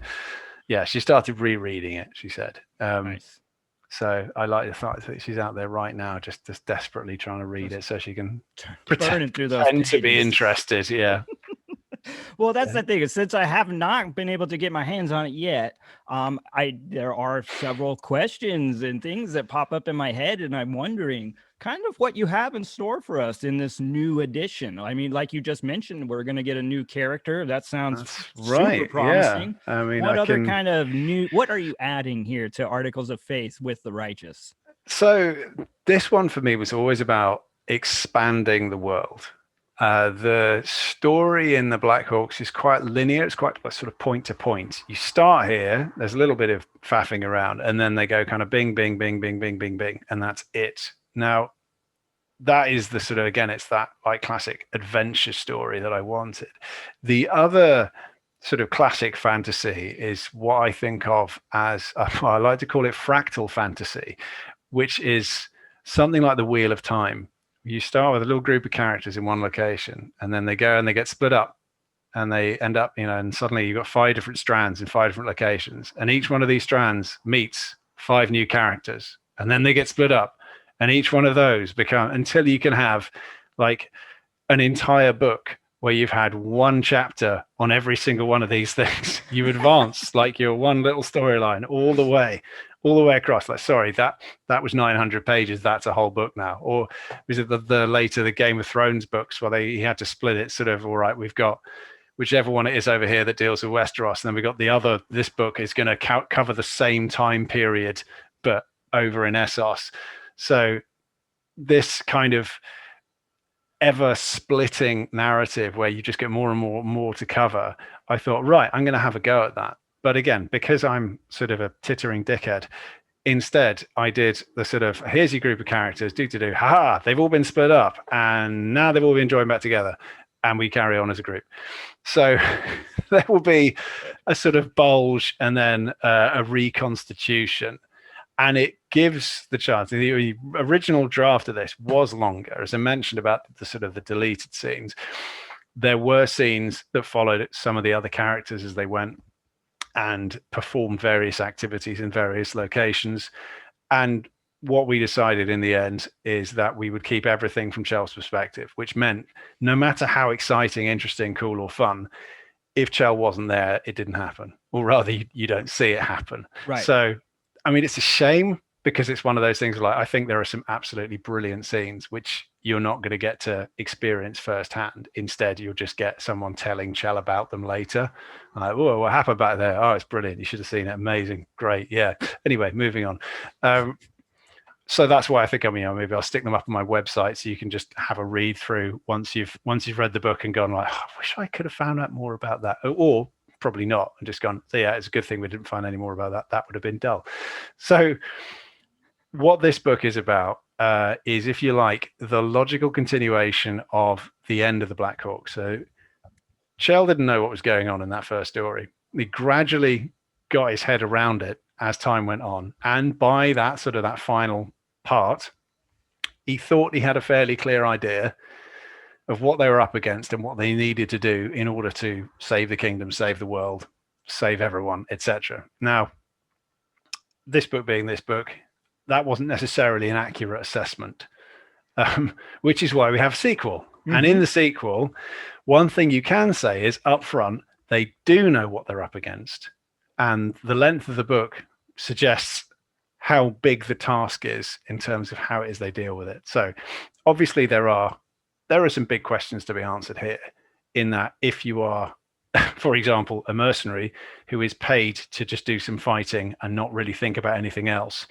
Yeah, she started rereading it, she said. Nice. So I like the fact that she's out there right now, just desperately trying to read it so she can Burning through those pretend to be pages. interested. Yeah. Well, that's the thing. Since I have not been able to get my hands on it yet, there are several questions and things that pop up in my head, and I'm wondering kind of what you have in store for us in this new edition. I mean, like you just mentioned, we're going to get a new character. That sounds super promising. Yeah. I mean, what are you adding here to Articles of Faith with the Righteous? So this one for me was always about expanding the world. The story in the Blackhawks is quite linear. It's quite sort of point to point. You start here, there's a little bit of faffing around, and then they go kind of bing, bing, bing, bing, bing, bing, bing, and that's it. Now, that is the sort of, again, it's that like classic adventure story that I wanted. The other sort of classic fantasy is what I think of as, I like to call it fractal fantasy, which is something like the Wheel of Time. You start with a little group of characters in one location, and then they go and they get split up, and they end up, and suddenly you've got 5 different strands in 5 different locations, and each one of these strands meets 5 new characters, and then they get split up, and each one of those until you can have like an entire book where you've had one chapter on every single one of these things. You advance like your one little storyline all the way across. Like, sorry, that was 900 pages. That's a whole book now. Or was it the later the Game of Thrones books where he had to split it sort of, all right, we've got whichever one it is over here that deals with Westeros, and then we got the other, this book is going to cover the same time period, but over in Essos. So this kind of ever splitting narrative where you just get more and more to cover, I thought, right, I'm going to have a go at that. But again, because I'm sort of a tittering dickhead, instead I did the sort of, here's your group of characters, haha, they've all been split up and now they've all been joined back together, and we carry on as a group. So there will be a sort of bulge and then a reconstitution. And it gives the chance. The original draft of this was longer, as I mentioned about the sort of the deleted scenes. There were scenes that followed some of the other characters as they went and performed various activities in various locations. And what we decided in the end is that we would keep everything from Chel's perspective, which meant no matter how exciting, interesting, cool, or fun, if Chel wasn't there, it didn't happen. Or rather, you don't see it happen. Right. So, I mean, it's a shame because it's one of those things like, I think there are some absolutely brilliant scenes which you're not going to get to experience firsthand. Instead, you'll just get someone telling Chel about them later. Like, oh, what happened back there? Oh, it's brilliant. You should have seen it. Amazing. Great. Yeah. Anyway, moving on. So that's why I think, maybe I'll stick them up on my website so you can just have a read through once you've read the book and gone like, oh, I wish I could have found out more about that. Or probably not, and just gone, so yeah, it's a good thing we didn't find any more about that. That would have been dull. So what this book is about is, if you like, the logical continuation of the end of the Blackhawks. So Chel didn't know what was going on in that first story. He gradually got his head around it as time went on. And by that sort of that final part, he thought he had a fairly clear idea of what they were up against and what they needed to do in order to save the kingdom, save the world, save everyone, etc. Now, this book being this book, that wasn't necessarily an accurate assessment, which is why we have a sequel. Mm-hmm. And in the sequel, One thing you can say is up front, they do know what they're up against. And the length of the book suggests how big the task is in terms of how it is they deal with it. So obviously there are some big questions to be answered here, in that if you are, for example, a mercenary who is paid to just do some fighting and not really think about anything else,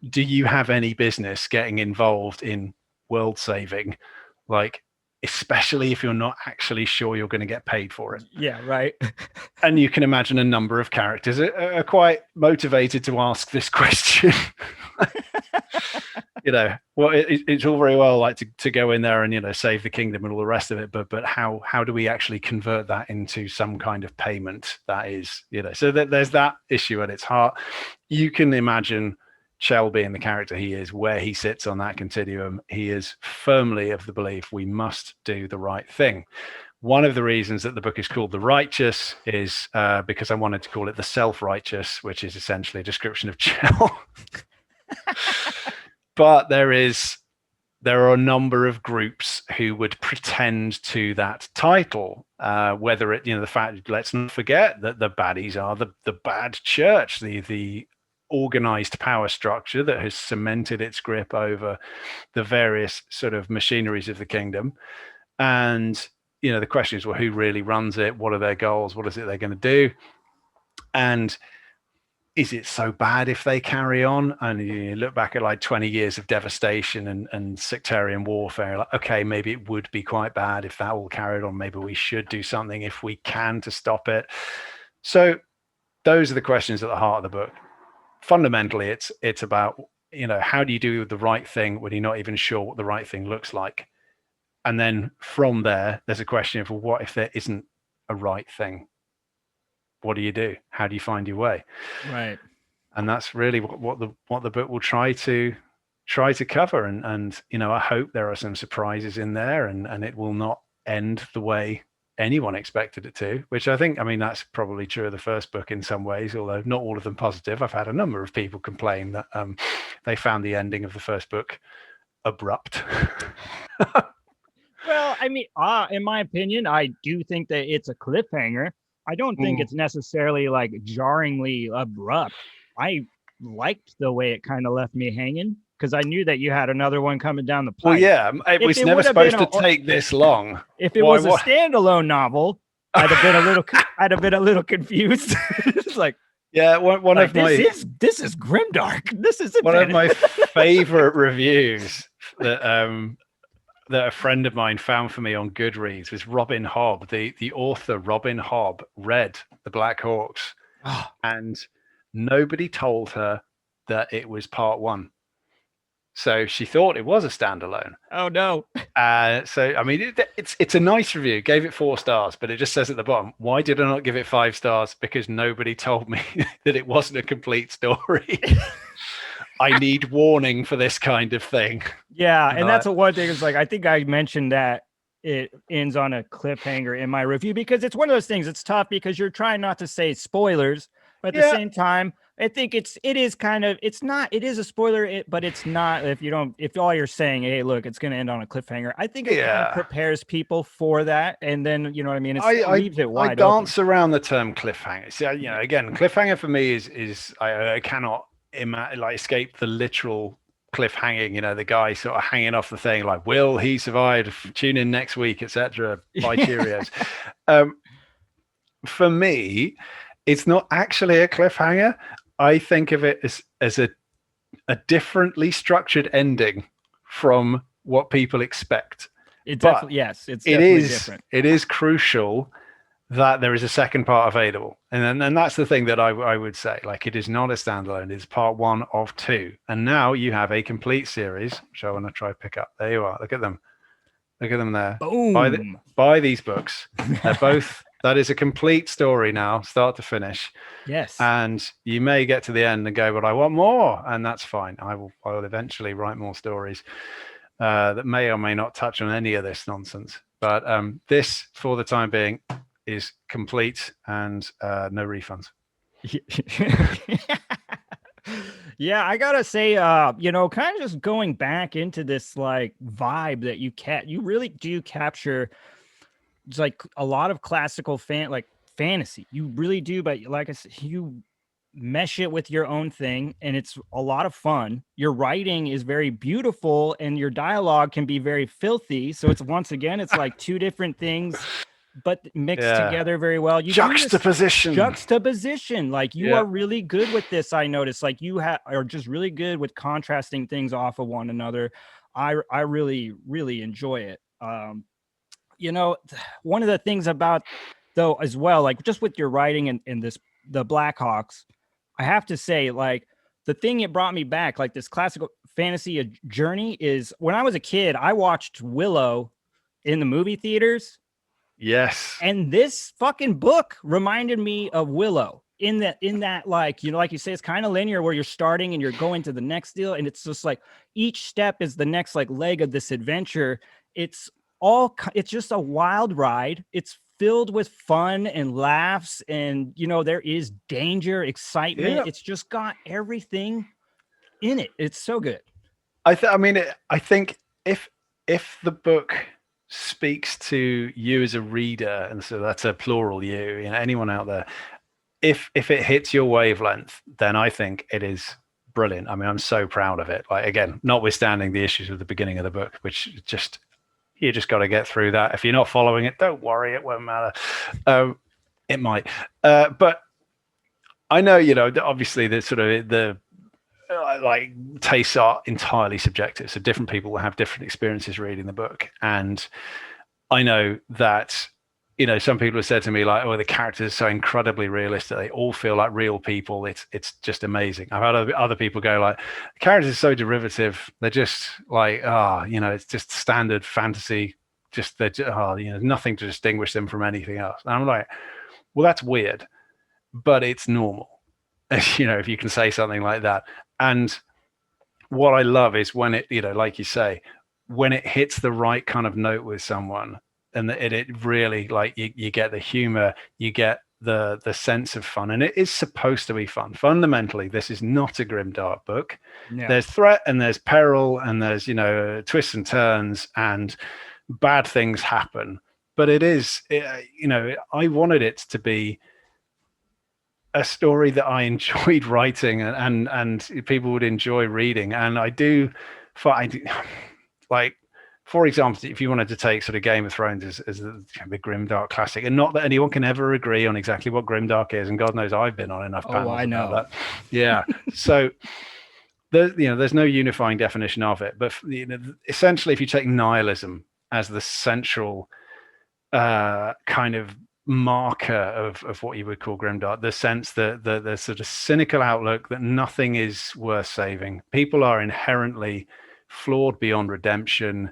do you have any business getting involved in world saving? Like, especially if you're not actually sure you're going to get paid for it. Yeah, right. And you can imagine a number of characters are quite motivated to ask this question. Well, it's all very well like to go in there and save the kingdom and all the rest of it, but how do we actually convert that into some kind of payment? That is, so there's that issue at its heart. You can imagine Chell being the character he is, where he sits on that continuum. He is firmly of the belief we must do the right thing. One of the reasons that the book is called The Righteous is because I wanted to call it The Self-Righteous, which is essentially a description of Chell. But there are a number of groups who would pretend to that title, whether it, the fact, let's not forget that the baddies are the bad church, the organized power structure that has cemented its grip over the various sort of machineries of the kingdom. And, the question is, well, who really runs it? What are their goals? What is it they're going to do? And is it so bad if they carry on? And you look back at like 20 years of devastation and sectarian warfare, like, okay, maybe it would be quite bad if that all carried on. Maybe we should do something if we can to stop it. So those are the questions at the heart of the book. Fundamentally, it's about, how do you do the right thing when you're not even sure what the right thing looks like? And then from there, there's a question of, well, what if there isn't a right thing? What do you do? How do you find your way? Right. And that's really what the book will try to cover. And I hope there are some surprises in there, and it will not end the way anyone expected it to, which I think, that's probably true of the first book in some ways, although not all of them positive. I've had a number of people complain that they found the ending of the first book abrupt. Well, in my opinion, I do think that it's a cliffhanger. I don't think it's necessarily like jarringly abrupt. I liked the way it kind of left me hanging because I knew that you had another one coming down the pipe. Well, yeah, it was never supposed to take this long. If it was a standalone novel, I'd have been a little confused. It's like, yeah, one of my this is grimdark. This is one of my favorite reviews that a friend of mine found for me on Goodreads was Robin Hobb. The author Robin Hobb read the Blackhawks, and nobody told her that it was part one. So she thought it was a standalone. Oh no! It's a nice review. Gave it 4 stars, but it just says at the bottom, "Why did I not give it 5 stars? Because nobody told me that it wasn't a complete story." I need warning for this kind of thing. Yeah, and that's one thing. Is like, I think I mentioned that it ends on a cliffhanger in my review because it's one of those things. It's tough because you're trying not to say spoilers, but at the same time, I think it is a spoiler, but it's not if all you're saying, hey, look, it's going to end on a cliffhanger. I think it kind of prepares people for that, and then you know what I mean. It leaves it wide open. I dance around the term cliffhanger. So again, cliffhanger for me is I cannot escape the literal cliff hanging, the guy sort of hanging off the thing like, will he survive? Tune in next week, etc. Bye, Cheerios. For me, it's not actually a cliffhanger. I think of it as a differently structured ending from what people expect. It's definitely different. It is crucial that there is a second part available, and that's the thing that I would say. Like, it is not a standalone; it's part 1 of 2, and now you have a complete series, which I want to try to pick up. There you are. Look at them there. Boom! Buy these books. They're both. That is a complete story now, start to finish. Yes. And you may get to the end and go, "But I want more," and that's fine. I will eventually write more stories that may or may not touch on any of this nonsense. But this, for the time being, is complete and no refunds. Yeah, I gotta say, kind of just going back into this like vibe that you really do capture it's like a lot of classical fantasy. You really do, but like I said, you mesh it with your own thing, and it's a lot of fun. Your writing is very beautiful, and your dialogue can be very filthy. So it's once again, it's like two different things, but mixed Yeah. together very well. You do this Juxtaposition. like you Yeah. are really good with this. I noticed, like you are just really good with contrasting things off of one another. I really enjoy it. You know, one of the things about though as well, like just with your writing and in this the Blackhawks, I have to say, like the thing it brought me back, like this classical fantasy journey, is when I was a kid, I watched Willow in the movie theaters, Yes. and this fucking book reminded me of Willow in that like, you know, like you say, it's kind of linear where you're starting and you're going to the next deal, and it's just like each step is the next like leg of this adventure. It's it's just a wild ride. It's filled with fun and laughs, and you know there is danger, excitement. Yeah. It's just got everything in it. It's so good. I think if the book speaks to you as a reader, and so that's a plural you know, anyone out there, if it hits your wavelength, then I think it is brilliant. I mean, I'm so proud of it. Like, again, notwithstanding the issues with the beginning of the book, which just you just got to get through that. If you're not following it, don't worry, it won't matter. It might, but I know, you know, obviously the sort of the like tastes are entirely subjective, so different people will have different experiences reading the book. And I know that, you know, some people have said to me like, oh, the characters are so incredibly realistic, they all feel like real people. It's just amazing. I've had other people go like, the characters are so derivative, they're just like, you know, it's just standard fantasy, just they're just, you know, nothing to distinguish them from anything else. And I'm like, well, that's weird, but it's normal. You know, if you can say something like that. And what I love is when it, you know, like you say, when it hits the right kind of note with someone, and it really, like, you get the humor, you get the sense of fun, and it is supposed to be fun. Fundamentally, this is not a grimdark book. Yeah. There's threat and there's peril and there's, you know, twists and turns and bad things happen, but it is, you know, I wanted it to be a story that I enjoyed writing, and people would enjoy reading. And I do find, like, for example, if you wanted to take sort of Game of Thrones as the grimdark classic, and not that anyone can ever agree on exactly what grimdark is, and God knows I've been on enough panels about that. Yeah. So there's no unifying definition of it, but you know, essentially, if you take nihilism as the central kind of marker of what you would call grimdark, the sense that the sort of cynical outlook that nothing is worth saving, people are inherently flawed beyond redemption,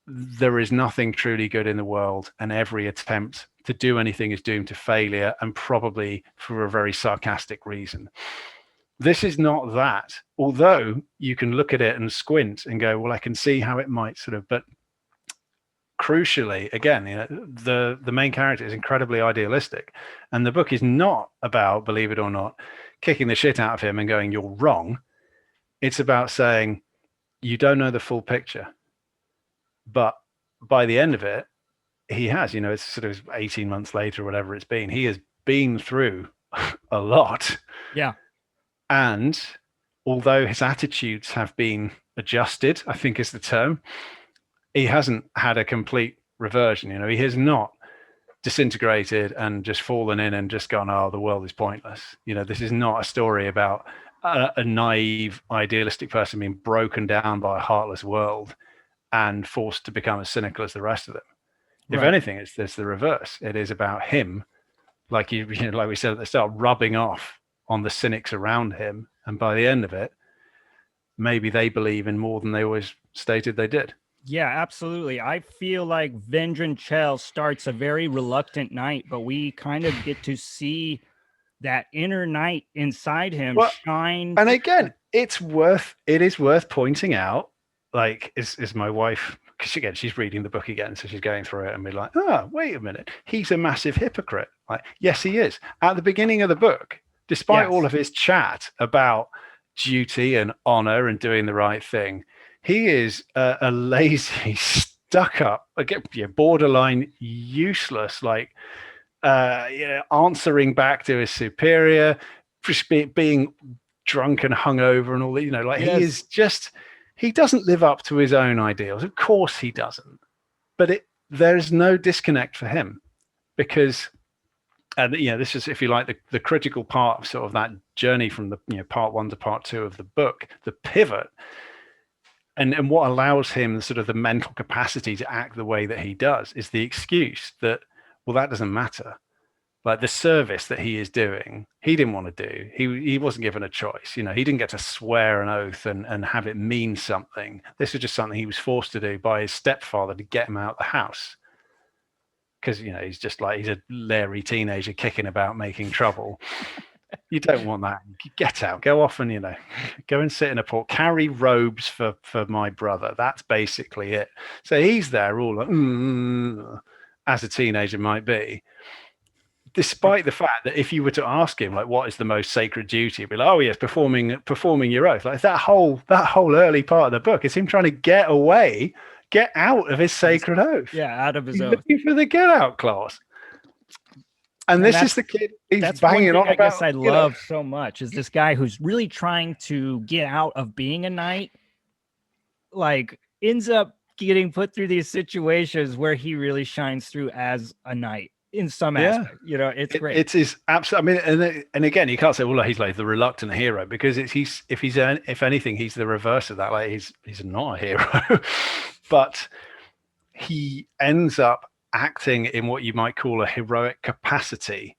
there is nothing truly good in the world, and every attempt to do anything is doomed to failure, and probably for a very sarcastic reason. This is not that, although you can look at it and squint and go, well, I can see how it might sort of, but crucially, again, you know, the main character is incredibly idealistic, and the book is not about, believe it or not, kicking the shit out of him and going, you're wrong. It's about saying, you don't know the full picture, but by the end of it, he has, you know, it's sort of 18 months later or whatever it's been, he has been through a lot. Yeah. And although his attitudes have been adjusted, I think is the term, he hasn't had a complete reversion. You know, he has not disintegrated and just fallen in and just gone, oh, the world is pointless. You know, this is not a story about a naive, idealistic person being broken down by a heartless world and forced to become as cynical as the rest of them. If anything, it's the reverse. It is about him, like you know, like we said at the start, rubbing off on the cynics around him, and by the end of it, maybe they believe in more than they always stated they did. Yeah, absolutely. I feel like Vendranchel starts a very reluctant knight, but we kind of get to see that inner knight inside him shine. And again, it is worth pointing out, like, is my wife, because again, she's reading the book again, so she's going through it and be like, oh, wait a minute, he's a massive hypocrite. Like, yes, he is. At the beginning of the book, despite all of his chat about duty and honor and doing the right thing, he is a lazy, stuck up, again, borderline useless, like answering back to his superior, just being drunk and hungover and all that. Like he is just, he doesn't live up to his own ideals. Of course he doesn't. But there's no disconnect for him because, and this is, if you like, the critical part of sort of that journey from the part 1 to part 2 of the book, the pivot, and what allows him sort of the mental capacity to act the way that he does is the excuse that, well, that doesn't matter. Like the service that he is doing, he didn't want to do. He wasn't given a choice. He didn't get to swear an oath and have it mean something. This was just something he was forced to do by his stepfather to get him out of the house. Because he's just like, he's a leery teenager kicking about, making trouble. You don't want that. Get out, go off and go and sit in a port, carry robes for my brother. That's basically it. So he's there all like, as a teenager might be, despite the fact that if you were to ask him like what is the most sacred duty, he'd be like, oh yes, performing your oath. Like that whole early part of the book is him trying to get out of his sacred oath. Yeah, out of his oath. Looking for the get out clause. And this is the kid he's banging on about. I guess I love so much is this guy who's really trying to get out of being a knight, like ends up getting put through these situations where he really shines through as a knight in some aspect. It's great. It is absolutely. I mean, and again, you can't say, well, he's like the reluctant hero, because if anything, he's the reverse of that. Like he's not a hero, but he ends up acting in what you might call a heroic capacity.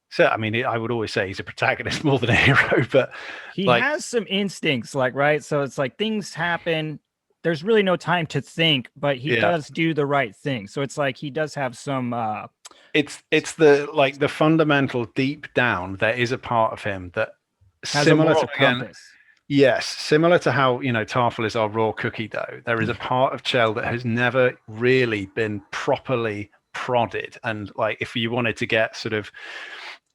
So, I mean, I would always say he's a protagonist more than a hero, but he has some instincts, right? So it's like things happen. There's really no time to think, but he does do the right thing. So it's like he does have some. It's the fundamental deep down. There is a part of him that has similar to compass. Yes, similar to how Tafel is our raw cookie dough. There is a part of Chell that has never really been properly prodded, and like if you wanted to get sort of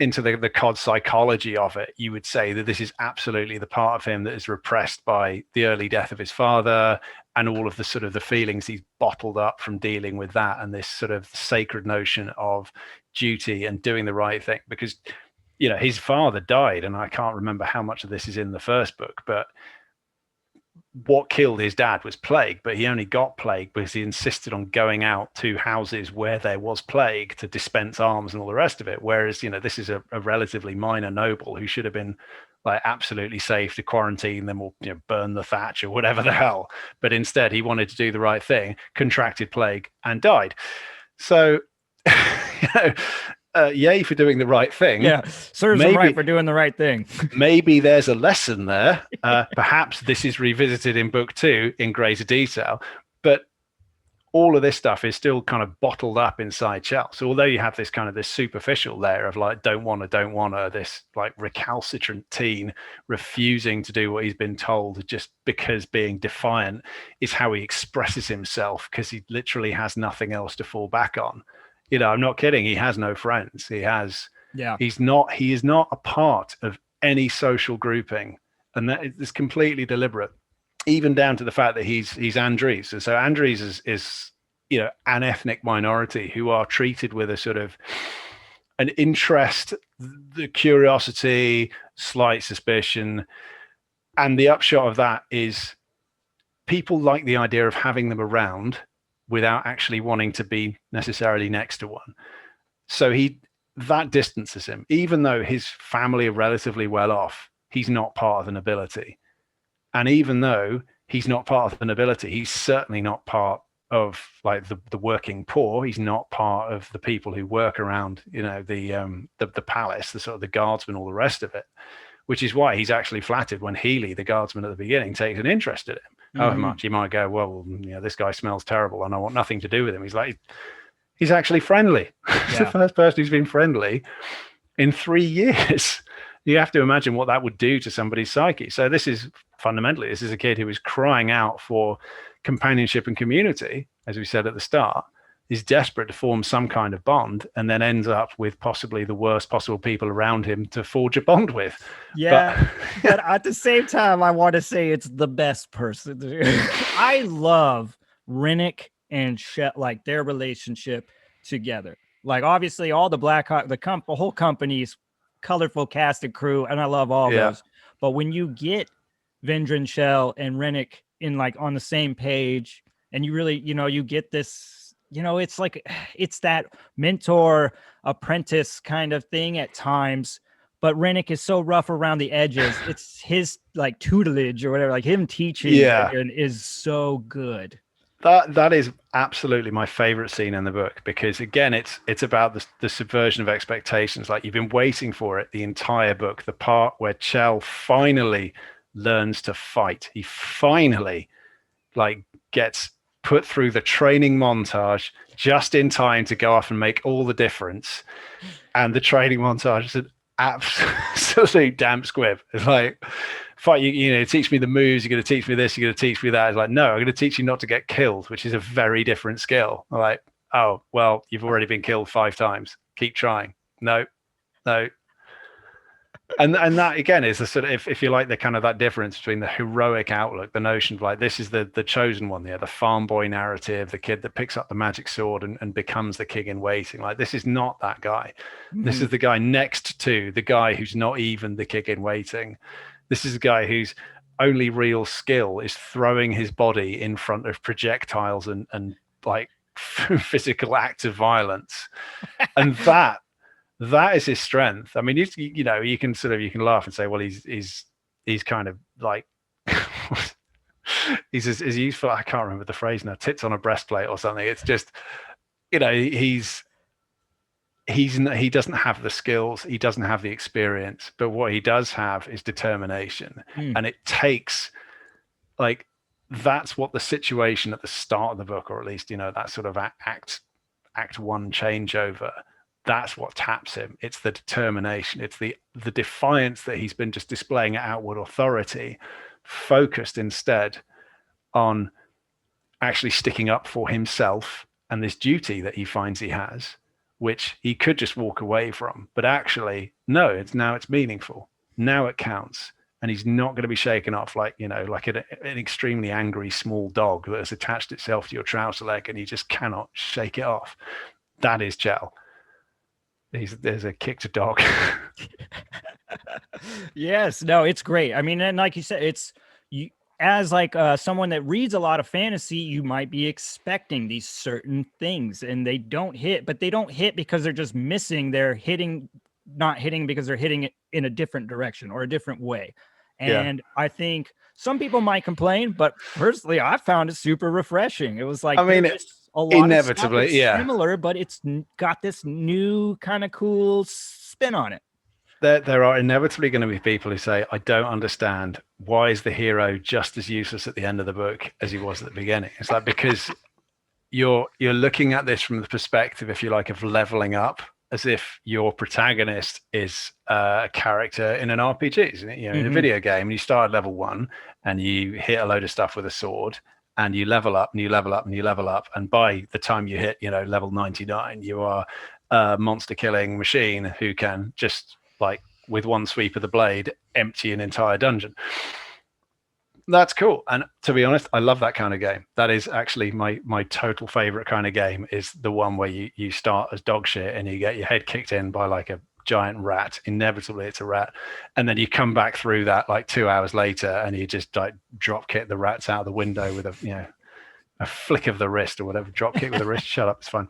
into the COD psychology of it, you would say that this is absolutely the part of him that is repressed by the early death of his father and all of the sort of the feelings he's bottled up from dealing with that, and this sort of sacred notion of duty and doing the right thing, because his father died, and I can't remember how much of this is in the first book, but what killed his dad was plague, but he only got plague because he insisted on going out to houses where there was plague to dispense alms and all the rest of it. Whereas, this is a relatively minor noble who should have been like absolutely safe to quarantine them or burn the thatch or whatever the hell. But instead, he wanted to do the right thing, contracted plague, and died. So, yay for doing the right thing. Yeah, serves him right for doing the right thing. Maybe there's a lesson there. Perhaps this is revisited in book 2 in greater detail, but all of this stuff is still kind of bottled up inside Chell. So although you have this superficial layer of like don't wanna, this like recalcitrant teen refusing to do what he's been told just because being defiant is how he expresses himself, because he literally has nothing else to fall back on. I'm not kidding. He has no friends. He is not a part of any social grouping, and that is completely deliberate, even down to the fact that he's Andries. And so Andries is an ethnic minority who are treated with a sort of an interest, the curiosity, slight suspicion. And the upshot of that is people like the idea of having them around without actually wanting to be necessarily next to one. So that distances him. Even though his family are relatively well off, he's not part of the nobility. And even though he's not part of the nobility, he's certainly not part of like the working poor. He's not part of the people who work around, the palace, the sort of the guardsmen, all the rest of it, which is why he's actually flattered when Healy, the guardsman at the beginning, takes an interest in him. However much he might go, well, this guy smells terrible and I want nothing to do with him. He's like, he's actually friendly. He's the first person who's been friendly in 3 years. You have to imagine what that would do to somebody's psyche. So this is a kid who is crying out for companionship and community, as we said at the start, is desperate to form some kind of bond, and then ends up with possibly the worst possible people around him to forge a bond with. Yeah, but at the same time, I want to say it's the best person. I love Rennick and like their relationship together. Like obviously all the Blackhawk, the whole company's colorful cast and crew, and I love all Yeah. those. But when you get Vindran Shell and Rennick in like on the same page, and you really, you get this, it's like it's that mentor apprentice kind of thing at times. But Rennick is so rough around the edges. It's his like tutelage or whatever, like him teaching is so good. That is absolutely my favorite scene in the book, because again, it's about the subversion of expectations. Like you've been waiting for it the entire book, the part where Chell finally learns to fight. He finally like gets put through the training montage just in time to go off and make all the difference. And the training montage is an absolute damp squib. It's like, fight you, teach me the moves, you're going to teach me this, you're going to teach me that. It's like, no, I'm going to teach you not to get killed, which is a very different skill. I'm like, oh, well, you've already been killed 5 times. Keep trying. No. And that again is the sort of, if you like, the kind of that difference between the heroic outlook, the notion of like, this is the chosen one, the farm boy narrative, the kid that picks up the magic sword and becomes the king in waiting. Like, this is not that guy. Mm-hmm. This is the guy next to the guy who's not even the king in waiting. This is a guy whose only real skill is throwing his body in front of projectiles and like physical acts of violence. And that is his strength. I mean, you can laugh and say, well, he's kind of like he's as useful. I can't remember the phrase now. Tits on a breastplate or something. It's just, he doesn't have the skills, he doesn't have the experience, but what he does have is determination. And it takes, like, that's what the situation at the start of the book, or at least that sort of act 1 changeover, that's what taps him. It's the determination, it's the defiance that he's been just displaying at outward authority, focused instead on actually sticking up for himself and this duty that he finds he has, which he could just walk away from. But actually, no, it's meaningful. Now it counts. And he's not going to be shaken off like an extremely angry small dog that has attached itself to your trouser leg and you just cannot shake it off. That is Chell. There's a kicked dog. Yes, no, it's great. I mean, and like you said, as like someone that reads a lot of fantasy, you might be expecting these certain things and they don't hit, but they don't hit because they're just missing. They're not hitting because they're hitting it in a different direction or a different way. And I think some people might complain, but personally, I found it super refreshing. It was like, I mean, a lot inevitably, of stuff similar, but it's got this new kind of cool spin on it. There are inevitably going to be people who say, I don't understand, why is the hero just as useless at the end of the book as he was at the beginning? It's like, because you're looking at this from the perspective, if you like, of leveling up, as if your protagonist is a character in an RPG, in a video game, and you start at level 1 and you hit a load of stuff with a sword and you level up and you level up and you level up. And by the time you hit, level 99, you are a monster killing machine who can just, like, with one sweep of the blade, empty an entire dungeon. That's cool. And to be honest, I love that kind of game. That is actually my total favorite kind of game, is the one where you start as dog shit and you get your head kicked in by like a giant rat. Inevitably it's a rat. And then you come back through that like 2 hours later and you just like drop kick the rats out of the window with a flick of the wrist or whatever. Drop kick with the wrist. Shut up, it's fine.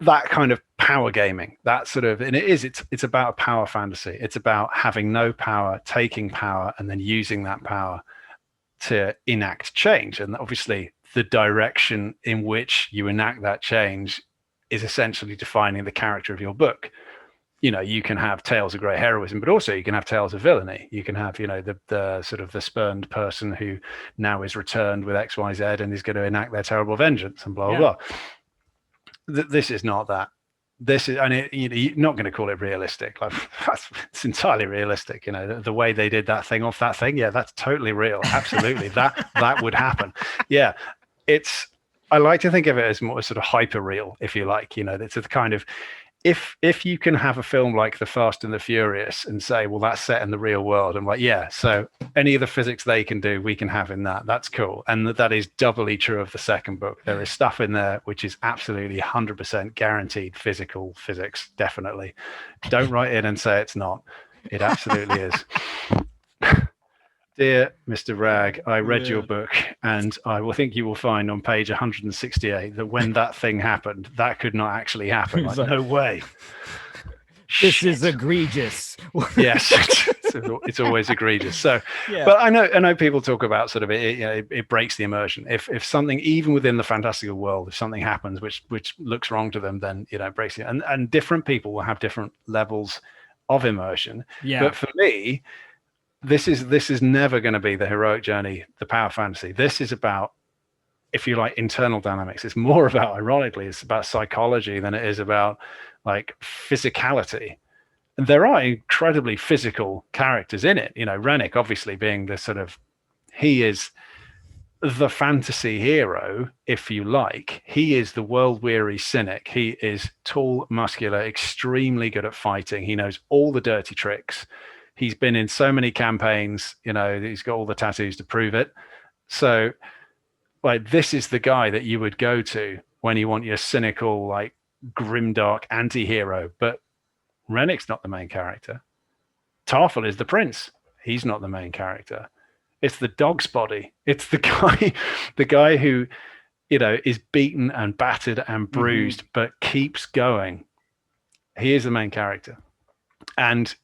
That kind of power gaming, that sort of, and it's about a power fantasy. It's about having no power, taking power, and then using that power to enact change. And obviously the direction in which you enact that change is essentially defining the character of your book. You can have tales of great heroism, but also you can have tales of villainy. You can have, the sort of the spurned person who now is returned with XYZ and is going to enact their terrible vengeance and blah, blah, blah. This is not that. This is, and you're not going to call it realistic. Like, it's entirely realistic. The way they did that thing off that thing. Yeah, that's totally real. Absolutely, that would happen. Yeah, I like to think of it as more sort of hyper real, if you like. It's a kind of, if you can have a film like The Fast and the Furious and say, well, that's set in the real world, I'm like, yeah, so any of the physics they can do, we can have in that. That's cool. And that is doubly true of the second book. There is stuff in there which is absolutely 100% guaranteed physical physics, definitely. Don't write in and say it's not. It absolutely is. Dear Mr. Ragg, I read your book, and I will think you will find on page 168 that when that thing happened, that could not actually happen. Like, no way. This is egregious. Yes, it's always egregious. So, yeah. But I know people talk about sort of it breaks the immersion. If something, even within the fantastical world, if something happens which looks wrong to them, then it breaks it. And different people will have different levels of immersion. Yeah. But for me, this is never going to be the heroic journey, the power fantasy. This is about, if you like, internal dynamics. It's more about, ironically, it's about psychology than it is about like physicality. And there are incredibly physical characters in it. Rennick obviously being the sort of, he is the fantasy hero, if you like. He is the world-weary cynic. He is tall, muscular, extremely good at fighting. He knows all the dirty tricks. He's been in so many campaigns, he's got all the tattoos to prove it. So, like, this is the guy that you would go to when you want your cynical, like, grimdark anti-hero. But Rennick's not the main character. Tarful is the prince. He's not the main character. It's the dog's body. It's the guy who, is beaten and battered and bruised, but keeps going. He is the main character. And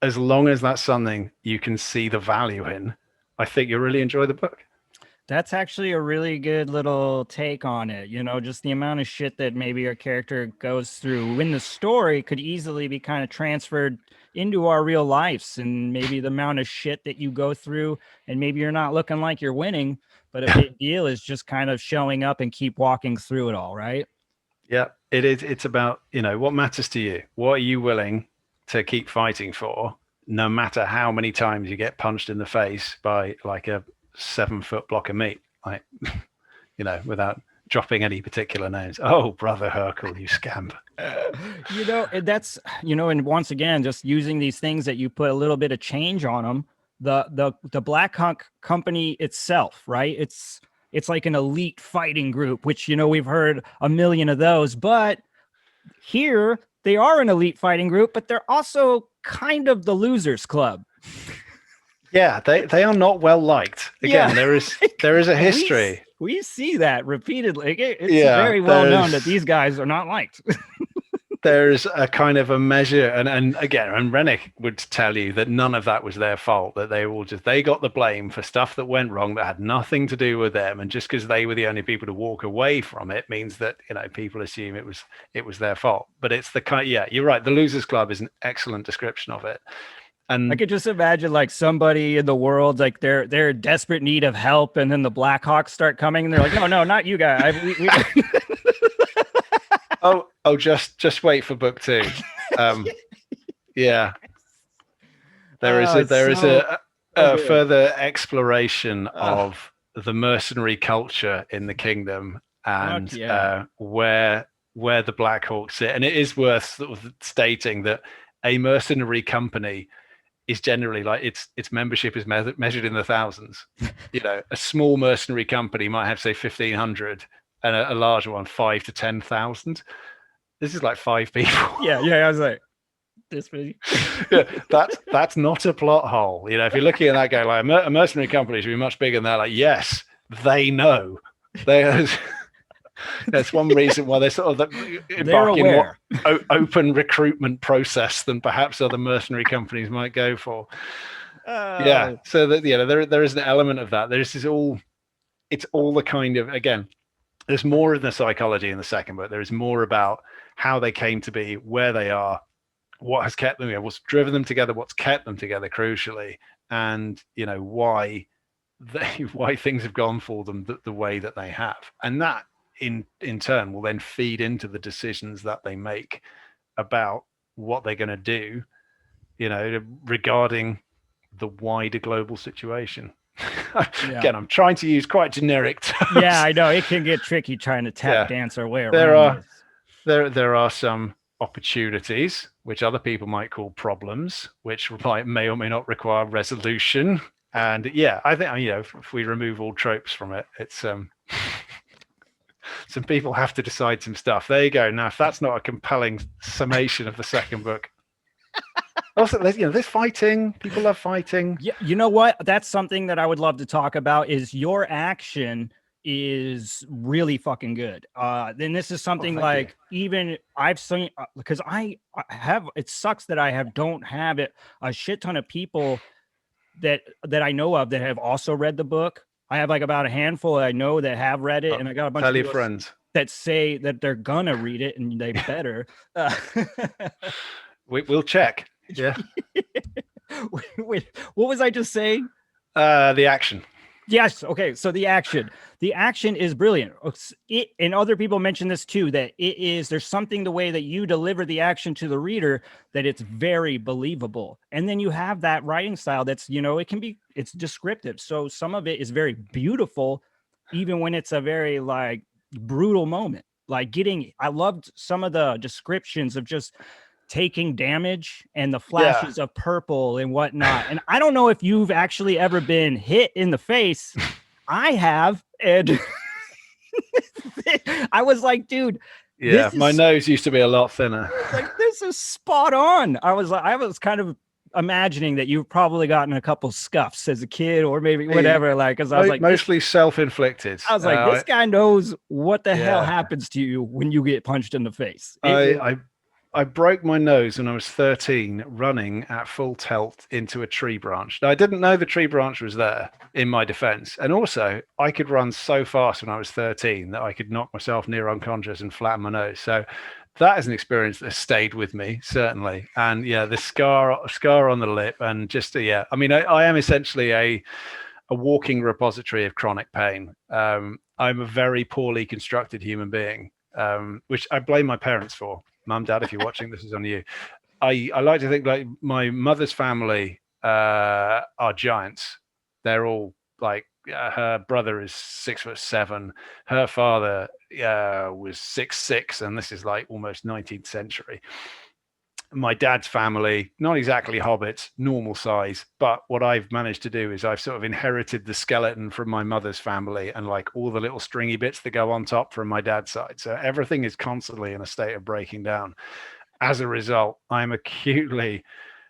as long as that's something you can see the value in, I think you'll really enjoy the book. That's actually a really good little take on it. Just the amount of shit that maybe your character goes through in the story could easily be kind of transferred into our real lives, and maybe the amount of shit that you go through, and maybe you're not looking like you're winning, but a big deal is just kind of showing up and keep walking through it all, right? Yeah, it is. It's about, what matters to you. What are you willing to keep fighting for, no matter how many times you get punched in the face by like a 7-foot block of meat, like, without dropping any particular names. Oh, brother Hercule, you scamp. That's, and once again, just using these things that you put a little bit of change on them, the Blackhawk company itself, right? It's like an elite fighting group, which, we've heard a million of those, but here they are an elite fighting group, but they're also kind of the losers club. Yeah, they are not well liked. Again, there is a history. We see that repeatedly. It's very well known that these guys are not liked. There's a kind of a measure, and Rennick would tell you that none of that was their fault, that they got the blame for stuff that went wrong that had nothing to do with them, and just because they were the only people to walk away from it means that people assume it was their fault. But it's the kind, you're right, the Losers Club is an excellent description of it. And I could just imagine like somebody in the world, like they're in desperate need of help, and then the Blackhawks start coming, and they're like, no, not you guys. Oh, just wait for book 2. Yeah, there is a further exploration of the mercenary culture in the kingdom, and where the Blackhawks sit. And it is worth sort of stating that a mercenary company is generally like its membership is measured in the thousands. A small mercenary company might have, say, 1,500, and a larger one 5,000 to 10,000. This is like 5 people. Yeah. I was like, this many. That's not a plot hole. If you're looking at that guy, like a mercenary company should be much bigger than that. Like, yes, they know. That's one reason why they're sort of embarking more open recruitment process than perhaps other mercenary companies might go for. So that there is an element of that. It's all the kind of, again, there's more of the psychology in the second book. There is more about how they came to be, where they are, what has kept them, what's driven them together, what's kept them together, crucially, and why things have gone for them the way that they have, and that in turn will then feed into the decisions that they make about what they're going to do, regarding the wider global situation. Again, I'm trying to use quite generic terms. Yeah, I know it can get tricky trying to tap dance our way around. There are some opportunities, which other people might call problems, which may or may not require resolution. And yeah, I think, if we remove all tropes from it, it's some people have to decide some stuff. There you go. Now, if that's not a compelling summation of the second book. Also, there's fighting. People love fighting. Yeah, you know what? That's something that I would love to talk about. Is your action is really fucking good. Then this is something like you. Even I've seen because I have. It sucks that I don't have it. A shit ton of people that I know of that have also read the book. I have like about a handful I know that have read it, and I got a bunch of people friends that say that they're gonna read it and they better. We'll check. Yeah. Wait, what was I just saying? The action. Yes. Okay. So the action is brilliant. And other people mention this too, that there's something the way that you deliver the action to the reader that it's very believable. And then you have that writing style that's, it's descriptive. So some of it is very beautiful, even when it's a very like brutal moment. Like I loved some of the descriptions of just taking damage and the flashes of purple and whatnot. And I don't know if you've actually ever been hit in the face. I have. And I was like, dude. Yeah, my nose used to be a lot thinner. Like, this is spot on. I was kind of imagining that you've probably gotten a couple scuffs as a kid or maybe whatever. Like, because I was like, mostly self-inflicted. I was like, this guy knows what the hell happens to you when you get punched in the face. I broke my nose when I was 13 running at full tilt into a tree branch. Now, I didn't know the tree branch was there, in my defense. And also, I could run so fast when I was 13 that I could knock myself near unconscious and flatten my nose. So that is an experience that stayed with me, certainly. And yeah, the scar on the lip and just, I mean, I am essentially a walking repository of chronic pain. I'm a very poorly constructed human being, which I blame my parents for. Mum, Dad, if you're watching, this is on you. I like to think like my mother's family are giants. They're all like her brother is 6'7". Her father was 6'6", and this is like almost 19th century. My dad's family, not exactly hobbits, normal size, but what I've managed to do is I've sort of inherited the skeleton from my mother's family and like all the little stringy bits that go on top from my dad's side. So everything is constantly in a state of breaking down. As a result, I'm acutely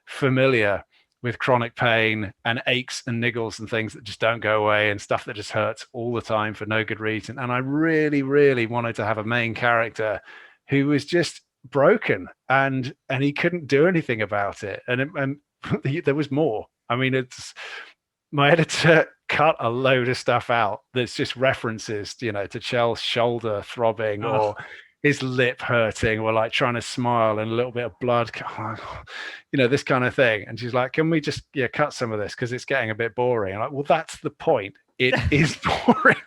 familiar with chronic pain and aches and niggles and things that just don't go away and stuff that just hurts all the time for no good reason. And I really, really wanted to have a main character who was just broken and he couldn't do anything about it, and there was more. I mean, it's my editor cut a load of stuff out that's just references to Chell's shoulder throbbing or his lip hurting or like trying to smile and a little bit of blood, this kind of thing. And she's like, can we just cut some of this because it's getting a bit boring? I'm like, well, that's the point. It is boring.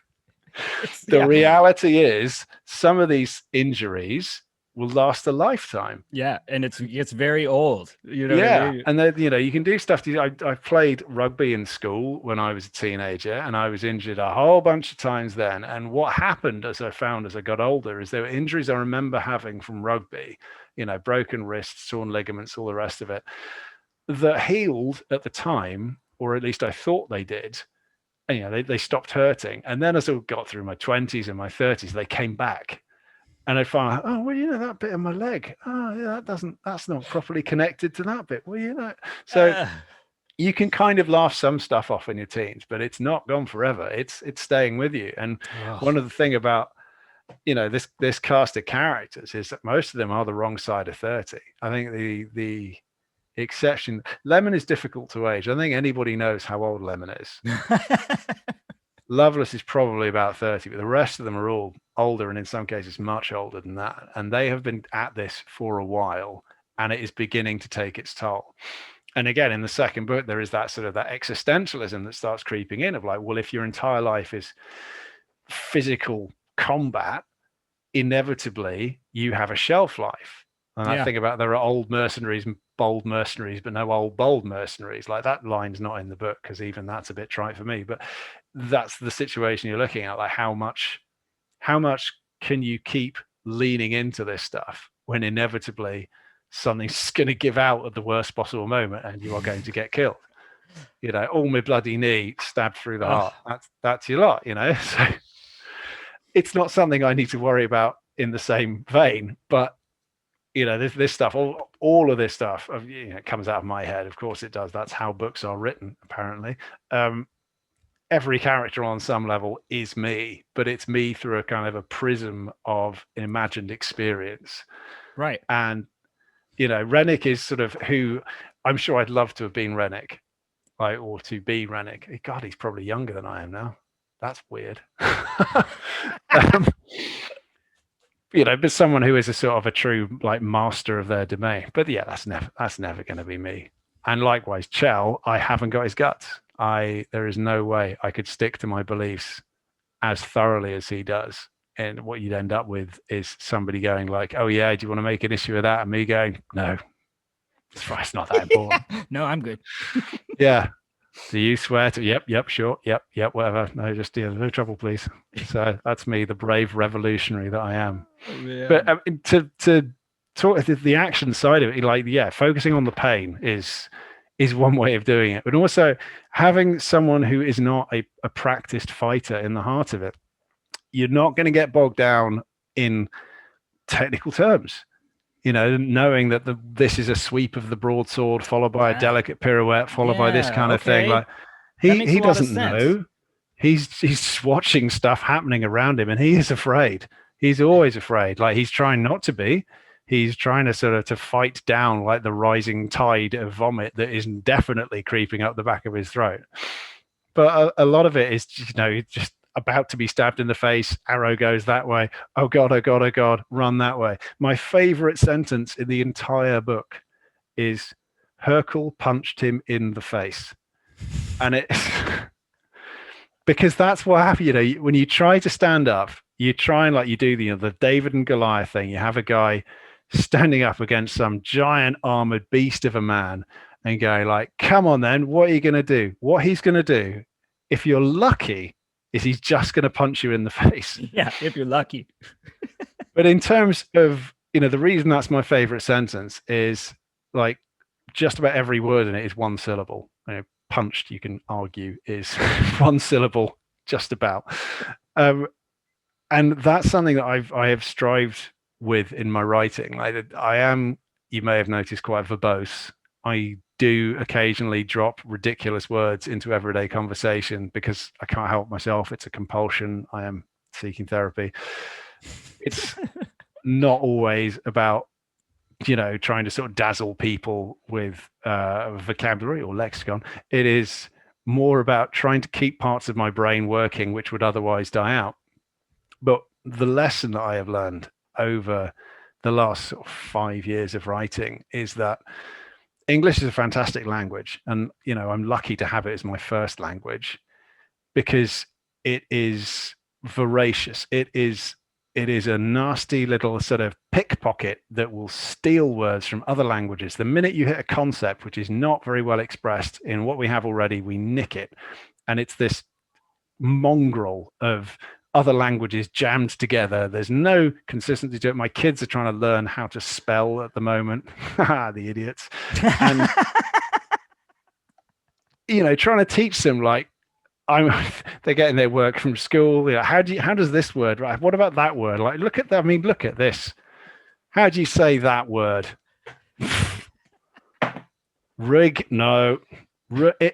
The reality is some of these injuries will last a lifetime. Yeah, and it's very old. What I mean? And then you can do stuff. I played rugby in school when I was a teenager, and I was injured a whole bunch of times then. And what happened, as I found as I got older, is there were injuries I remember having from rugby, broken wrists, torn ligaments, all the rest of it, that healed at the time, or at least I thought they did. And, they stopped hurting. And then as I got through my 20s and my 30s, they came back. And I find, oh, well, that bit of my leg, that's not properly connected to that bit. Well, so you can kind of laugh some stuff off in your teens, but it's not gone forever. It's staying with you. And one of the thing about, this cast of characters is that most of them are the wrong side of 30. I think the exception, Lemon is difficult to age. I think anybody knows how old Lemon is. Loveless is probably about 30, but the rest of them are all older and in some cases much older than that. And they have been at this for a while and it is beginning to take its toll. And again, in the second book, there is that sort of that existentialism that starts creeping in of like, well, if your entire life is physical combat, inevitably you have a shelf life. And I think about there are old mercenaries and bold mercenaries, but no old bold mercenaries. Like that line's not in the book because even that's a bit trite for me. But that's the situation you're looking at. Like how much can you keep leaning into this stuff when inevitably something's going to give out at the worst possible moment and you are going to get killed. All my bloody knee stabbed through the heart. That's your lot, So it's not something I need to worry about in the same vein, but this stuff, all of this stuff, it comes out of my head. Of course it does. That's how books are written, apparently. Every character on some level is me, but it's me through a kind of a prism of imagined experience. Right. And, Rennick is sort of who I'm sure I'd love to have been Rennick, or to be Rennick. God, he's probably younger than I am now. That's weird. But someone who is a sort of a true master of their domain. But yeah, that's never going to be me. And likewise, Chell, I haven't got his guts. There is no way I could stick to my beliefs as thoroughly as he does. And what you'd end up with is somebody going like, "Oh yeah, do you want to make an issue of that?" And me going, "No, it's not that important." No, I'm good. Yeah. Do you swear to? Yep, sure, yep, whatever. No, just no trouble, please. So that's me, the brave revolutionary that I am. Yeah. But to talk the action side of it, focusing on the pain is one way of doing it, but also having someone who is not a practiced fighter in the heart of it. You're not going to get bogged down in technical terms. Knowing that this is a sweep of the broadsword followed by a delicate pirouette followed by this kind of thing. Like he doesn't know. He's watching stuff happening around him, and he is afraid. He's always afraid. Like he's trying not to be. He's trying to sort of to fight down like the rising tide of vomit that is definitely creeping up the back of his throat. But a lot of it is, just about to be stabbed in the face, arrow goes that way. Oh God, oh God, oh God, run that way. My favorite sentence in the entire book is Hercule punched him in the face. And it's because that's what happens, when you try to stand up, you try and you do the David and Goliath thing. You have a guy standing up against some giant armored beast of a man and go like, come on then, what are you going to do? What he's going to do, if you're lucky, is he's just going to punch you in the face. Yeah, if you're lucky. But in terms of, the reason that's my favorite sentence is just about every word in it is one syllable. Punched, you can argue, is one syllable, just about. And that's something that I have strived with in my writing. I am, you may have noticed, quite verbose. I do occasionally drop ridiculous words into everyday conversation because I can't help myself. It's a compulsion. I am seeking therapy. It's not always about, trying to sort of dazzle people with vocabulary or lexicon. It is more about trying to keep parts of my brain working, which would otherwise die out. But the lesson that I have learned over the last sort of 5 years of writing is that English is a fantastic language, and I'm lucky to have it as my first language because it is voracious. It is a nasty little sort of pickpocket that will steal words from other languages. The minute you hit a concept which is not very well expressed in what we have already, we nick it, and it's this mongrel of other languages jammed together. There's no consistency to it. My kids are trying to learn how to spell at the moment. The idiots. And trying to teach them they're getting their work from school. How does this word, right? What about that word? Look at that. Look at this. How do you say that word? Rig, no.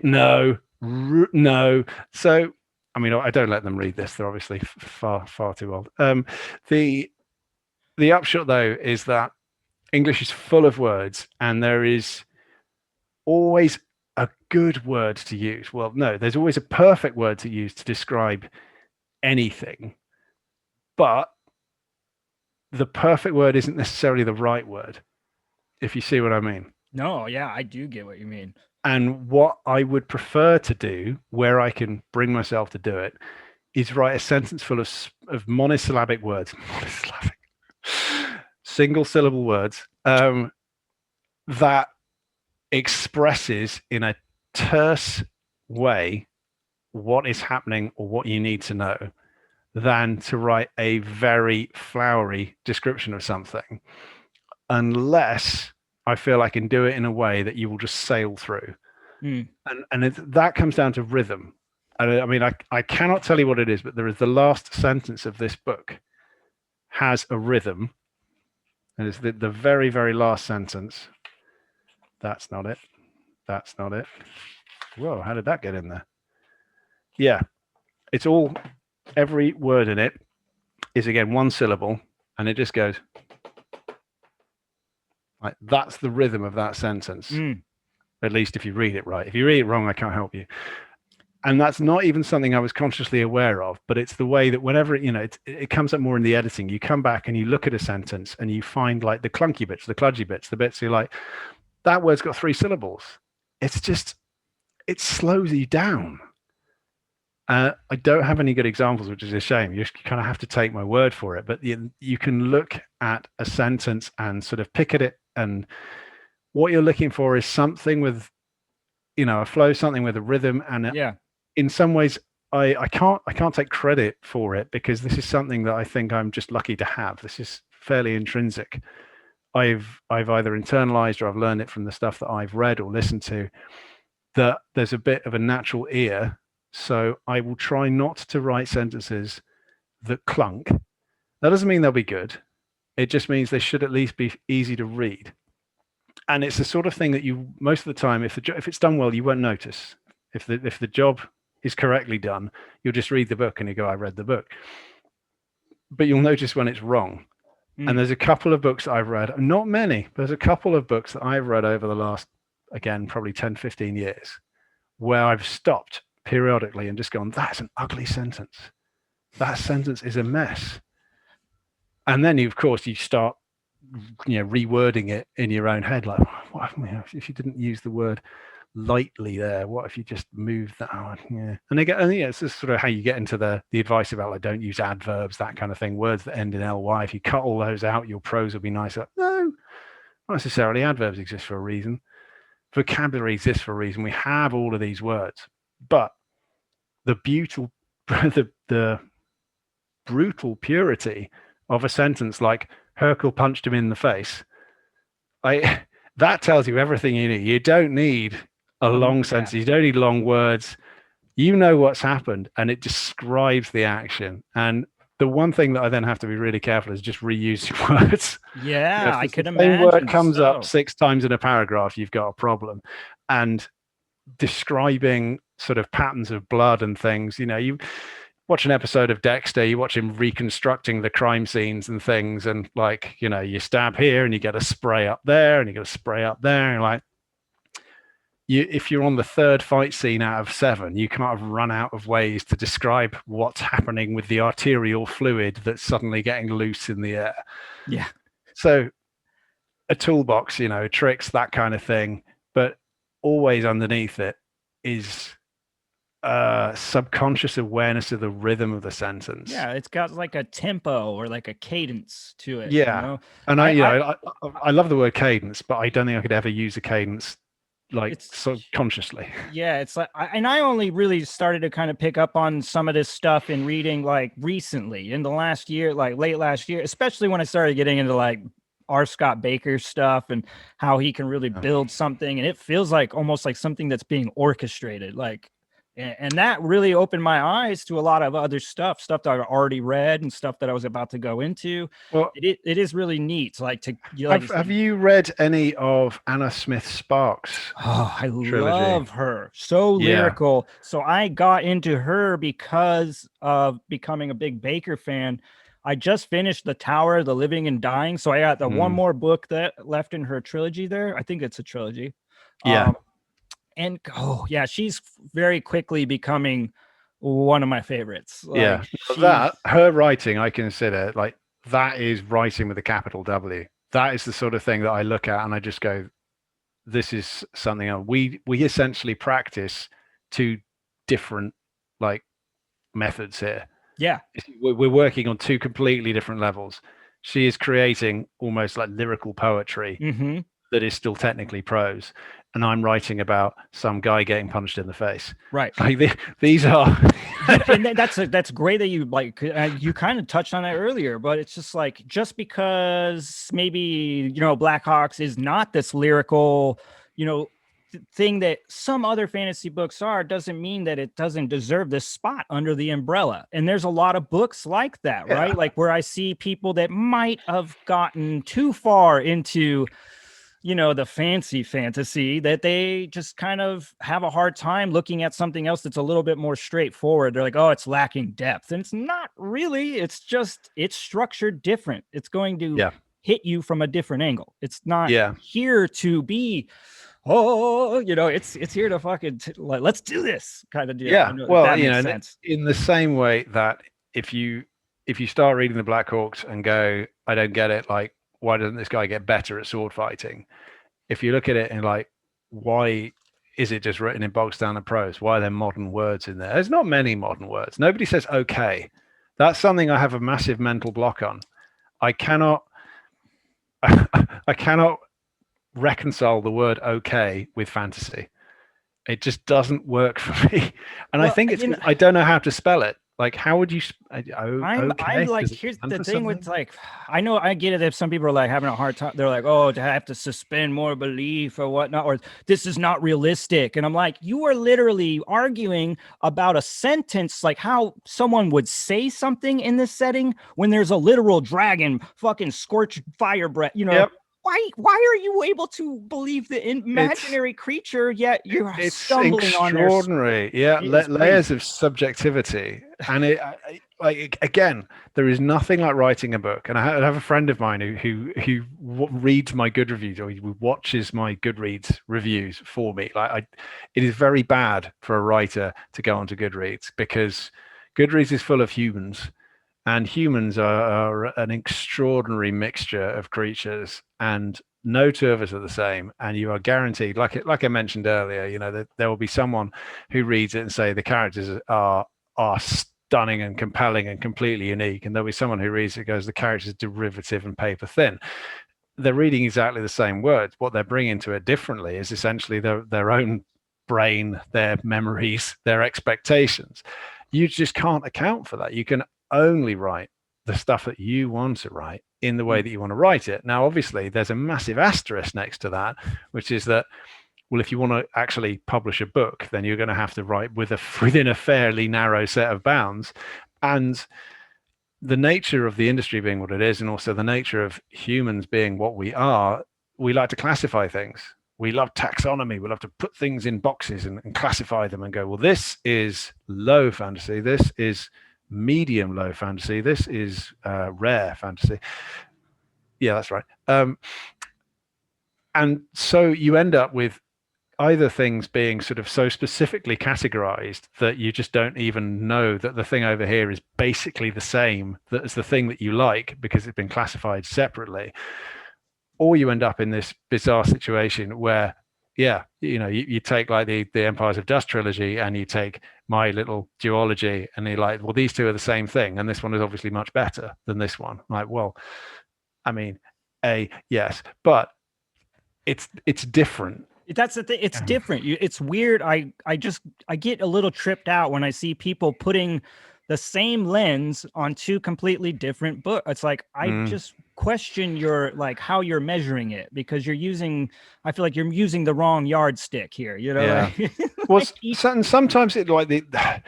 No. No. So I don't let them read this. They're obviously far too old. The upshot, though, is that English is full of words, and there is always a good word to use. Well, no, there's always a perfect word to use to describe anything. But the perfect word isn't necessarily the right word, if you see what I mean. No, yeah, I do get what you mean. And what I would prefer to do, where I can bring myself to do it, is write a sentence full of monosyllabic words, single syllable words, that expresses in a terse way what is happening or what you need to know, than to write a very flowery description of something. unless I feel I can do it in a way that you will just sail through. Mm. And that comes down to rhythm. I mean, I cannot tell you what it is, but there is the last sentence of this book has a rhythm. And it's the very, very last sentence. That's not it. That's not it. Whoa, how did that get in there? Yeah, it's all, every word in it is again one syllable, and it just goes like that's the rhythm of that sentence. At least if you read it right. If you read it wrong, I can't help you. And that's not even something I was consciously aware of, but it's the way that whenever it comes up more in the editing, you come back and you look at a sentence and you find like the clunky bits, the kludgy bits, the bits you're like, that word's got 3 syllables. It's just, it slows you down. I don't have any good examples, which is a shame. You kind of have to take my word for it. But you can look at a sentence and sort of pick at it, and what you're looking for is something with, a flow, something with a rhythm. And in some ways, I can't take credit for it, because this is something that I think I'm just lucky to have. This is fairly intrinsic. I've either internalized or I've learned it from the stuff that I've read or listened to, that there's a bit of a natural ear. So I will try not to write sentences that clunk. That doesn't mean they'll be good. It just means they should at least be easy to read. And it's the sort of thing that you, most of the time, if it's done well, you won't notice. If the job is correctly done, you'll just read the book and you go, I read the book. But you'll notice when it's wrong. And there's a couple of books I've read, not many, but there's a couple of books that I've read over the last, again, probably 10, 15 years, where I've stopped periodically and just gone, that's an ugly sentence. That sentence is a mess. And then, of course, you start, rewording it in your own head, like, what if you didn't use the word lightly there? What if you just moved that on? Yeah. And it's just sort of how you get into the advice about, like, don't use adverbs, that kind of thing, words that end in ly. If you cut all those out, your prose will be nicer. No, not necessarily. Adverbs exist for a reason. Vocabulary exists for a reason. We have all of these words, but the the brutal purity of a sentence like Hercule punched him in the face, that tells you everything you need. You don't need a long sentence. You don't need long words. You know what's happened, and it describes the action. And the one thing that I then have to be really careful is just reuse your words. Yeah, I could imagine. imagine. The word comes up 6 times in a paragraph, you've got a problem. And describing sort of patterns of blood and things, you watch an episode of Dexter, you watch him reconstructing the crime scenes and things, and like, you stab here and you get a spray up there and you get a spray up there, and like, if you're on the 3rd fight scene out of 7, you can't have run out of ways to describe what's happening with the arterial fluid that's suddenly getting loose in the air. Yeah. So a toolbox, tricks, that kind of thing, but always underneath it is subconscious awareness of the rhythm of the sentence. Yeah, it's got like a tempo or like a cadence to it. Yeah, and I love the word cadence, but I don't think I could ever use a cadence like subconsciously. Yeah, it's like, I only really started to kind of pick up on some of this stuff in reading like recently in the last year, like late last year, especially when I started getting into like R. Scott Baker stuff and how he can really build something, and it feels like almost like something that's being orchestrated, like. And that really opened my eyes to a lot of other stuff that I've already read and stuff that I was about to go into. Well, it is really neat. Have you read any of Anna Smith Sparks? Oh, I love her. So lyrical. So I got into her because of becoming a big Baker fan. I just finished The Tower, The Living and Dying. So I got the one more book that left in her trilogy there. I think it's a trilogy. Yeah. And she's very quickly becoming one of my favorites. Like, her writing, I consider like that is writing with a capital W. That is the sort of thing that I look at and I just go, this is something else. We essentially practice 2 different like methods here. Yeah, we're working on 2 completely different levels. She is creating almost like lyrical poetry that is still technically prose, and I'm writing about some guy getting punched in the face. Right. Like these are. And that's great that you like you kind of touched on that earlier, but it's just like, just because maybe Blackhawks is not this lyrical thing that some other fantasy books are, doesn't mean that it doesn't deserve this spot under the umbrella. And there's a lot of books like that, right? Yeah. Like where I see people that might have gotten too far into the fantasy, that they just kind of have a hard time looking at something else that's a little bit more straightforward. They're like, oh, it's lacking depth. And it's not really. It's just, it's structured different. It's going to hit you from a different angle. It's not here to be, it's here to fucking like, let's do this kind of deal. Yeah. Well, in the same way that if you start reading the Blackhawks and go, I don't get it, like, why doesn't this guy get better at sword fighting? If you look at it and like, why is it just written in bog standard prose? Why are there modern words in there? There's not many modern words. Nobody says okay. That's something I have a massive mental block on. I cannot reconcile the word okay with fantasy. It just doesn't work for me. And I think I don't know how to spell it. Like, how would you? I'm like, here's the thing with like, I know I get it if some people are like having a hard time. They're like, oh, to have to suspend more belief or whatnot, or this is not realistic. And I'm like, you are literally arguing about a sentence, like how someone would say something in this setting when there's a literal dragon fucking scorched fire breath, Yep. Why are you able to believe the imaginary creature, yet you're stumbling on their extraordinary? Yeah, layers of subjectivity. And like, again, there is nothing like writing a book. And I have a friend of mine who reads my good reviews, or he watches my Goodreads reviews for me. Like, it is very bad for a writer to go onto Goodreads, because Goodreads is full of humans. And humans are an extraordinary mixture of creatures, and no two of us are the same. And you are guaranteed, like I mentioned earlier, that there will be someone who reads it and say the characters are stunning and compelling and completely unique, and there'll be someone who reads it and goes, the characters are derivative and paper thin. They're reading exactly the same words. What they're bringing to it differently is essentially their own brain, their memories, their expectations. You just can't account for that. You can only write the stuff that you want to write in the way that you want to write it. Now, obviously, there's a massive asterisk next to that, which is that, well, if you want to actually publish a book, then you're going to have to write within a fairly narrow set of bounds. And the nature of the industry being what it is, and also the nature of humans being what we are, we like to classify things. We love taxonomy. We love to put things in boxes and classify them and go, well, this is low fantasy. This is medium low fantasy. This is rare fantasy. Yeah, that's right. And so you end up with either things being sort of so specifically categorized that you just don't even know that the thing over here is basically the same as the thing that you like, because it's been classified separately. Or you end up in this bizarre situation where, you take like the Empires of Dust trilogy, and you take my little duology, and you're like, well, these two are the same thing, and this one is obviously much better than this one. Like, well, I mean, yes, but it's different. That's the thing. It's different. It's weird. I get a little tripped out when I see people putting the same lens on two completely different books. It's like, I just question how you're measuring it, because I feel like you're using the wrong yardstick here, Yeah. Well, sometimes it like the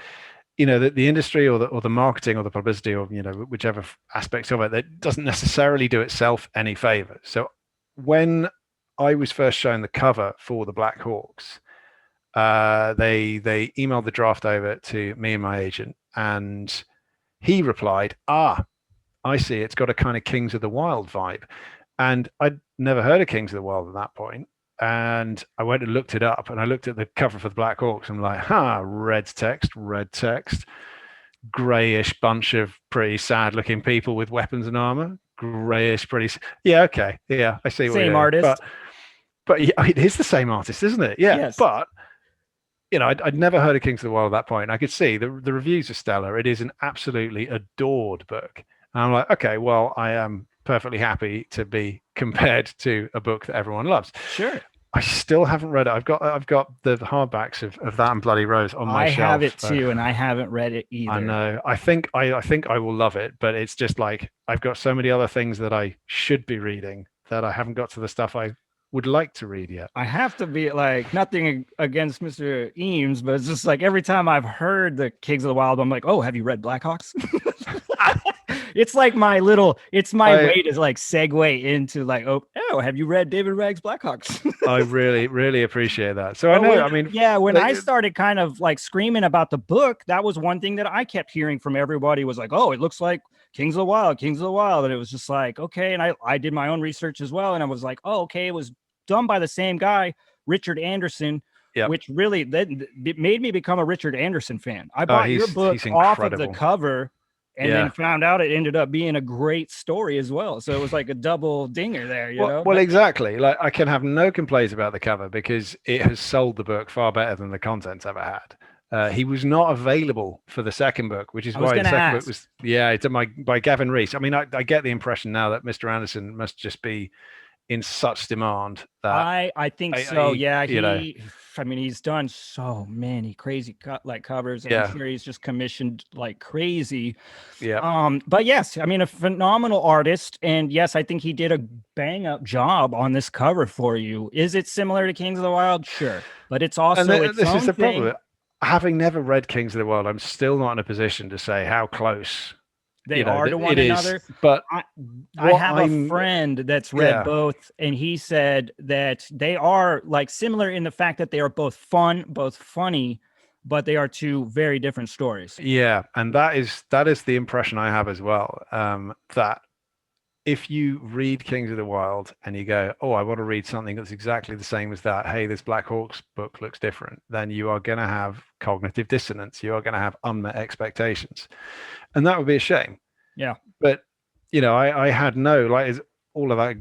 industry or the marketing or the publicity, or whichever aspects of it, that doesn't necessarily do itself any favors. So when I was first shown the cover for the Blackhawks, they emailed the draft over to me and my agent, and he replied, I see, it's got a kind of Kings of the Wild vibe. And I'd never heard of Kings of the Wild at that point. And I went and looked it up, and I looked at the cover for the Blackhawks, and I'm like, red text, grayish bunch of pretty sad looking people with weapons and armor, grayish, pretty. Yeah, okay. Yeah, I see. Same artist. But yeah, it is the same artist, isn't it? Yeah. Yes. But I'd never heard of Kings of the Wild at that point. I could see the reviews are stellar. It is an absolutely adored book. And I'm like, okay, well, I am perfectly happy to be compared to a book that everyone loves. Sure. I still haven't read it. I've got the hardbacks of that and Bloody Rose on my shelf. I have it too, and I haven't read it either. I know. I think I will love it, but it's just like I've got so many other things that I should be reading that I haven't got to the stuff I would like to read yet. I have to be like, nothing against Mr. Eames, but it's just like every time I've heard the Kings of the Wild, I'm like, oh, have you read Blackhawks? It's like it's my way to like segue into like, oh, have you read David Wragg's Blackhawks? I really, really appreciate that. So I know, when I started kind of like screaming about the book, that was one thing that I kept hearing from everybody was like, oh, it looks like Kings of the Wild, Kings of the Wild. And it was just like, okay. And I did my own research as well. And I was like, oh, okay. It was done by the same guy, Richard Anderson, which really it made me become a Richard Anderson fan. I bought your book off of the cover and then found out it ended up being a great story as well. So it was like a double dinger there, you know? Well, exactly. Like I can have no complaints about the cover because it has sold the book far better than the contents ever had. He was not available for the second book, which is why the second book was it's by Gavin Rees. I mean, I get the impression now that Mr. Anderson must just be in such demand that I think so. I mean, he's done so many crazy covers. And I'm sure he's just commissioned like crazy. Yeah. But yes, I mean, a phenomenal artist, and yes, I think he did a bang up job on this cover for you. Is it similar to Kings of the Wild? Sure, but it's also this is the problem. Having never read Kings of the Wild, I'm still not in a position to say how close they are to one another. But I have a friend that's read both, and he said that they are like similar in the fact that they are both fun, both funny, but they are two very different stories. Yeah, and that is the impression I have as well. That if you read Kings of the Wild and you go, oh, I want to read something that's exactly the same as that. Hey, this Blackhawks book looks different. Then you are going to have cognitive dissonance. You are going to have unmet expectations. And that would be a shame. Yeah. But, I had all of that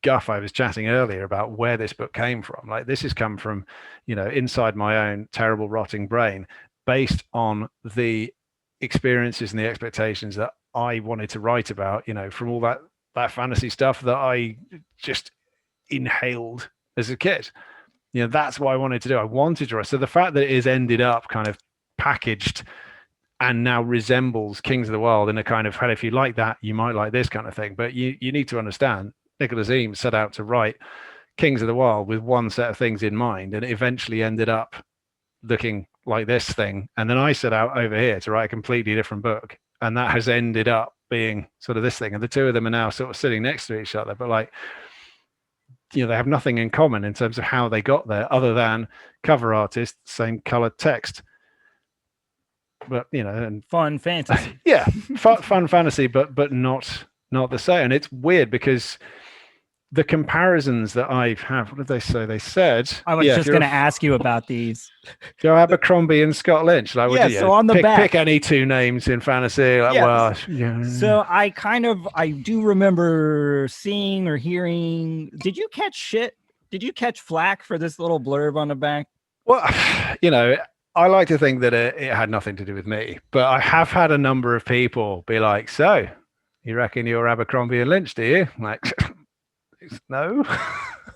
guff I was chatting earlier about where this book came from. Like this has come from, inside my own terrible, rotting brain based on the experiences and the expectations that I wanted to write about, from all that fantasy stuff that I just inhaled as a kid. That's what I wanted to do. I wanted to write. So the fact that it is ended up kind of packaged and now resembles Kings of the Wild in a kind of, if you like that, you might like this kind of thing. But you need to understand, Nicholas Eames set out to write Kings of the Wild with one set of things in mind, and it eventually ended up looking like this thing. And then I set out over here to write a completely different book, and that has ended up being sort of this thing. And the two of them are now sort of sitting next to each other, but they have nothing in common in terms of how they got there, other than cover artist, same colored text. But and fun fantasy. fun fantasy, but not the same. And it's weird because the comparisons that I have, what did they say? They said I was just going to ask you about these. Joe Abercrombie and Scott Lynch. So on the back, pick any two names in fantasy. So I do remember seeing or hearing. Did you catch shit? Did you catch flack for this little blurb on the back? Well, I like to think that it had nothing to do with me, but I have had a number of people be like, so you reckon you're Abercrombie and Lynch, do you? Like, no.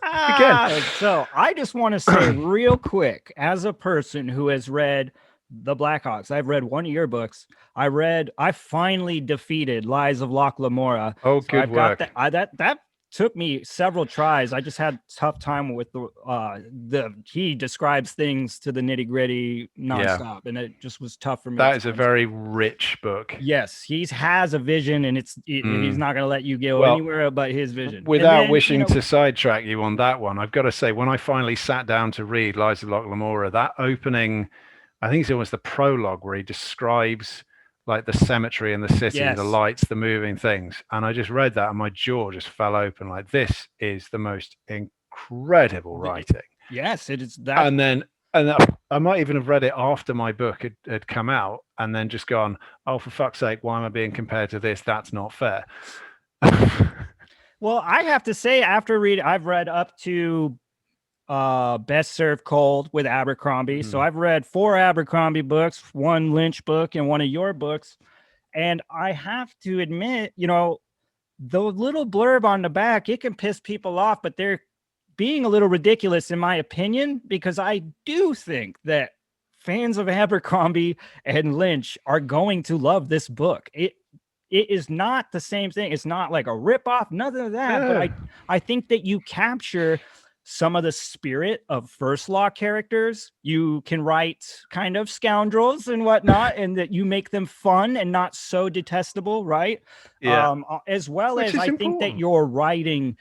Again. So I just want to say real quick, as a person who has read the Blackhawks, I've read one of your books. I finally defeated Lies of Loch Lamora. Oh, so good work. That took me several tries. I just had tough time with he describes things to the nitty gritty nonstop, and it just was tough for me. That is a very rich book. Yes, he has a vision, and he's not going to let you go anywhere but his vision. Without wishing to sidetrack you on that one, I've got to say, when I finally sat down to read Lies of Loch Lamora, that opening, I think it's almost the prologue where he describes like the cemetery and the city, the lights, the moving things. And I just read that and my jaw just fell open. Like, this is the most incredible writing. Yes, it is that. And I might even have read it after my book had come out and then just gone, oh, for fuck's sake, why am I being compared to this? That's not fair. Well, I have to say, after reading, I've read up to Best Served Cold with Abercrombie. So I've read 4 Abercrombie books, 1 Lynch book, and 1 of your books. And I have to admit, the little blurb on the back, it can piss people off, but they're being a little ridiculous in my opinion, because I do think that fans of Abercrombie and Lynch are going to love this book. It is not the same thing. It's not like a ripoff, nothing of that. Yeah. But I think that you capture some of the spirit of First Law characters. You can write kind of scoundrels and whatnot, and that you make them fun and not so detestable, right? Yeah. As well Which as is I think that important. your writing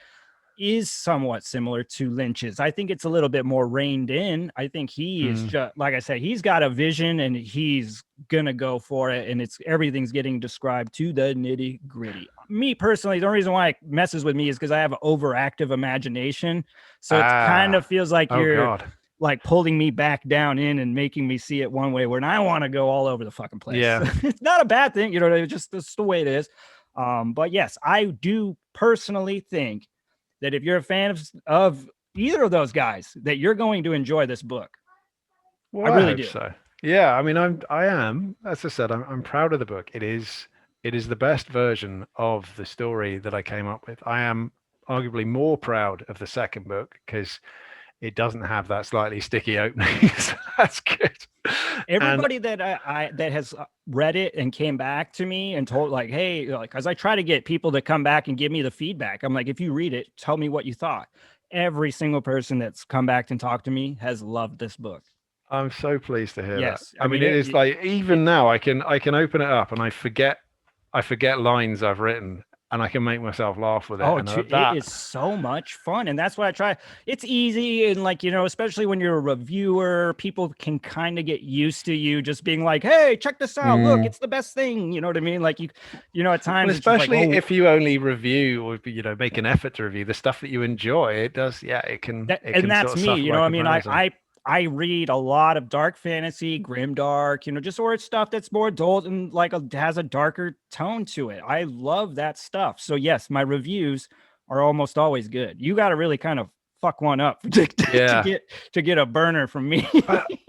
is somewhat similar to Lynch's. I think it's a little bit more reined in. I think he is just, like I said, he's got a vision and he's gonna go for it, and it's everything's getting described to the nitty gritty. Me personally, the only reason why it messes with me is because I have an overactive imagination, so it kind of feels like you're like pulling me back down in and making me see it one way when I want to go all over the fucking place. Yeah. It's not a bad thing, you know, it's just that's the way it is. But yes, I do personally think that if you're a fan of either of those guys, that you're going to enjoy this book. Well, I really hope do. so. Yeah, I mean, I am, as I said, I'm proud of the book. It is the best version of the story that I came up with. I am arguably more proud of the second book because it doesn't have that slightly sticky opening. So that's good. Everybody that I that has read it and came back to me and told like, hey, like, because I try to get people to come back and give me the feedback. I'm like, if you read it, tell me what you thought. Every single person that's come back and talked to me has loved this book. I'm so pleased to hear Yes, that. I mean, it is like even now I can open it up and I forget lines I've written and I can make myself laugh with it. Oh, and it is so much fun. And that's what I try. It's easy. And like, you know, especially when you're a reviewer, people can kind of get used to you just being like, hey, check this out. Look, it's the best thing. You know what I mean? Like you know, at times, well, especially like, if you only review or, you know, make an effort to review the stuff that you enjoy, it does. Yeah, it can. And that's sort of me, you know, I mean, I read a lot of dark fantasy, grimdark, you know, just or stuff that's more adult and like has a darker tone to it. I love that stuff. So yes, my reviews are almost always good. You got to really kind of fuck one up to get a burner from me.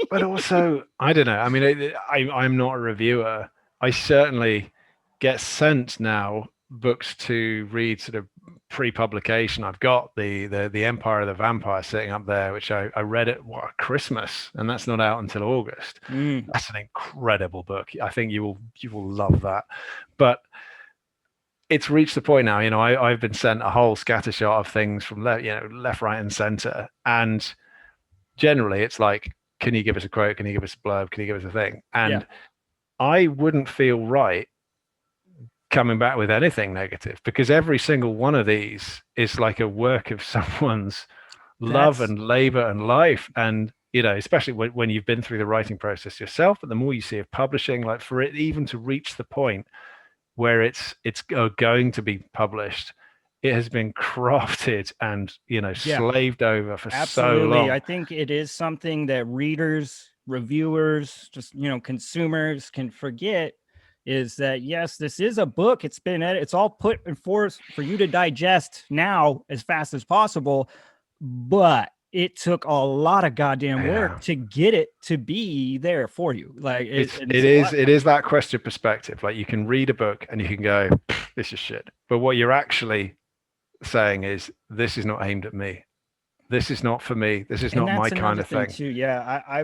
but also, I don't know. I mean, I'm not a reviewer. I certainly get sent now books to read sort of pre-publication. I've got the Empire of the Vampire sitting up there, which I read at Christmas, and that's not out until August. That's an incredible book. I think you will love that. But it's reached the point now, you know, I've been sent a whole scattershot of things from left, right, and center, and generally it's like, can you give us a quote? Can you give us a blurb? Can you give us a thing? And I wouldn't feel right coming back with anything negative, because every single one of these is like a work of someone's love and labor and life. And, you know, especially when you've been through the writing process yourself, but the more you see of publishing, like for it even to reach the point where it's going to be published, it has been crafted and, you know, slaved over for so long. I think it is something that readers, reviewers, just, you know, consumers can forget, is that yes, this is a book. It's been it's all put in force for you to digest now as fast as possible, but it took a lot of goddamn work to get it to be there for you. Like it is that question perspective. Like you can read a book and you can go, this is shit, but what you're actually saying is, this is not aimed at me. This is not for me. This is not my kind of thing. Too. Yeah, I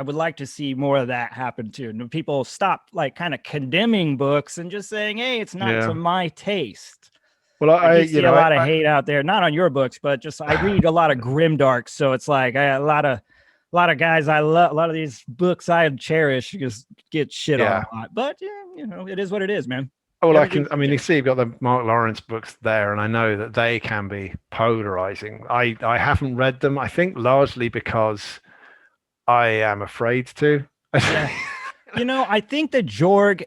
would like to see more of that happen too. And people stop like kind of condemning books and just saying, hey, it's not to my taste. Well, I see a lot of hate out there, not on your books, but just I read a lot of grimdark. So it's like a lot of guys I love, a lot of these books I cherish just get shit on a lot. But yeah, you know, it is what it is, man. Well, I mean, you see, you've got the Mark Lawrence books there, and I know that they can be polarizing. I haven't read them, I think largely because I am afraid to. You know, I think that Jorg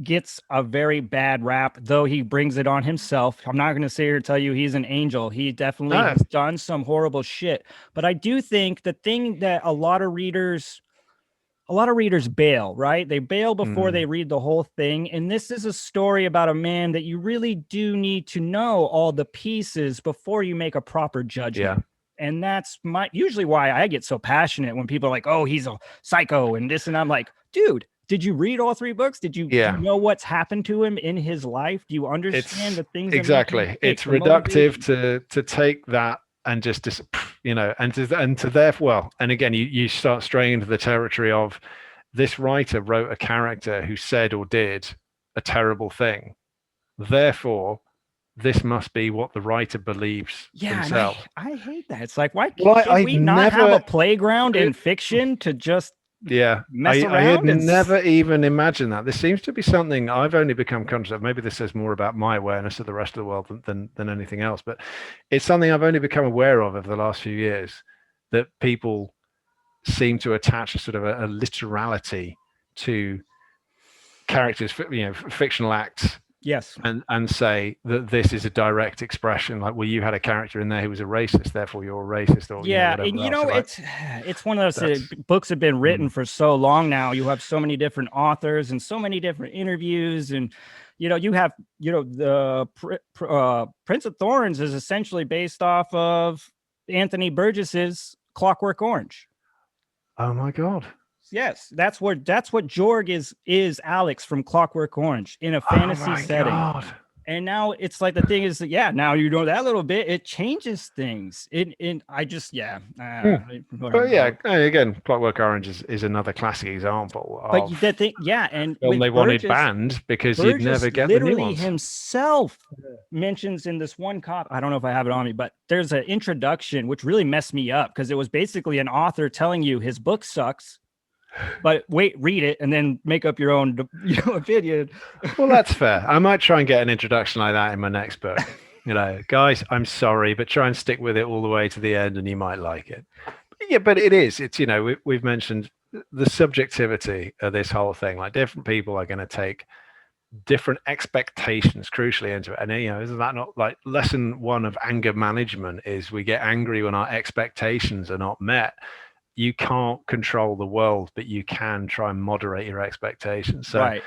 gets a very bad rap, though he brings it on himself. I'm not going to sit here and tell you he's an angel. He definitely has done some horrible shit. But I do think the thing that a lot of readers bail, right? They bail before they read the whole thing. And this is a story about a man that you really do need to know all the pieces before you make a proper judgment. Yeah. And that's usually why I get so passionate when people are like, oh, he's a psycho and this. And I'm like, dude, did you read all 3 books? Do you know what's happened to him in his life? Do you understand the things exactly that it's reductive to take that and just and to therefore, well, and again you start straying into the territory of this writer wrote a character who said or did a terrible thing, therefore this must be what the writer believes themselves. I hate that. It's like, why Well, we not have a playground in fiction to just mess around? I had never even imagined that. This seems to be something I've only become conscious of. Maybe this says more about my awareness of the rest of the world than anything else, but it's something I've only become aware of over the last few years, that people seem to attach a sort of a literality to characters, fictional acts. Yes. And say that this is a direct expression, like, well, you had a character in there who was a racist, therefore you're a racist, or it's one of those books have been written for so long now. You have so many different authors and so many different interviews, and you have the Prince of Thorns is essentially based off of Anthony Burgess's Clockwork Orange. Oh my God. Yes, that's what Jorg is Alex from Clockwork Orange in a fantasy setting. God. And now it's like the thing is, now you know that little bit, it changes things. Again, Clockwork Orange is another classic example. But the thing, and they wanted banned because you'd never get the nuance. Himself mentions in this one copy, I don't know if I have it on me, but there's an introduction which really messed me up because it was basically an author telling you his book sucks. But read it and then make up your own opinion. Well, that's fair. I might try and get an introduction like that in my next book. Guys, I'm sorry, but try and stick with it all the way to the end and you might like it. But it's we've mentioned the subjectivity of this whole thing. Like, different people are going to take different expectations crucially into it. And isn't that not like lesson 1 of anger management? Is we get angry when our expectations are not met. You can't control the world, but you can try and moderate your expectations. So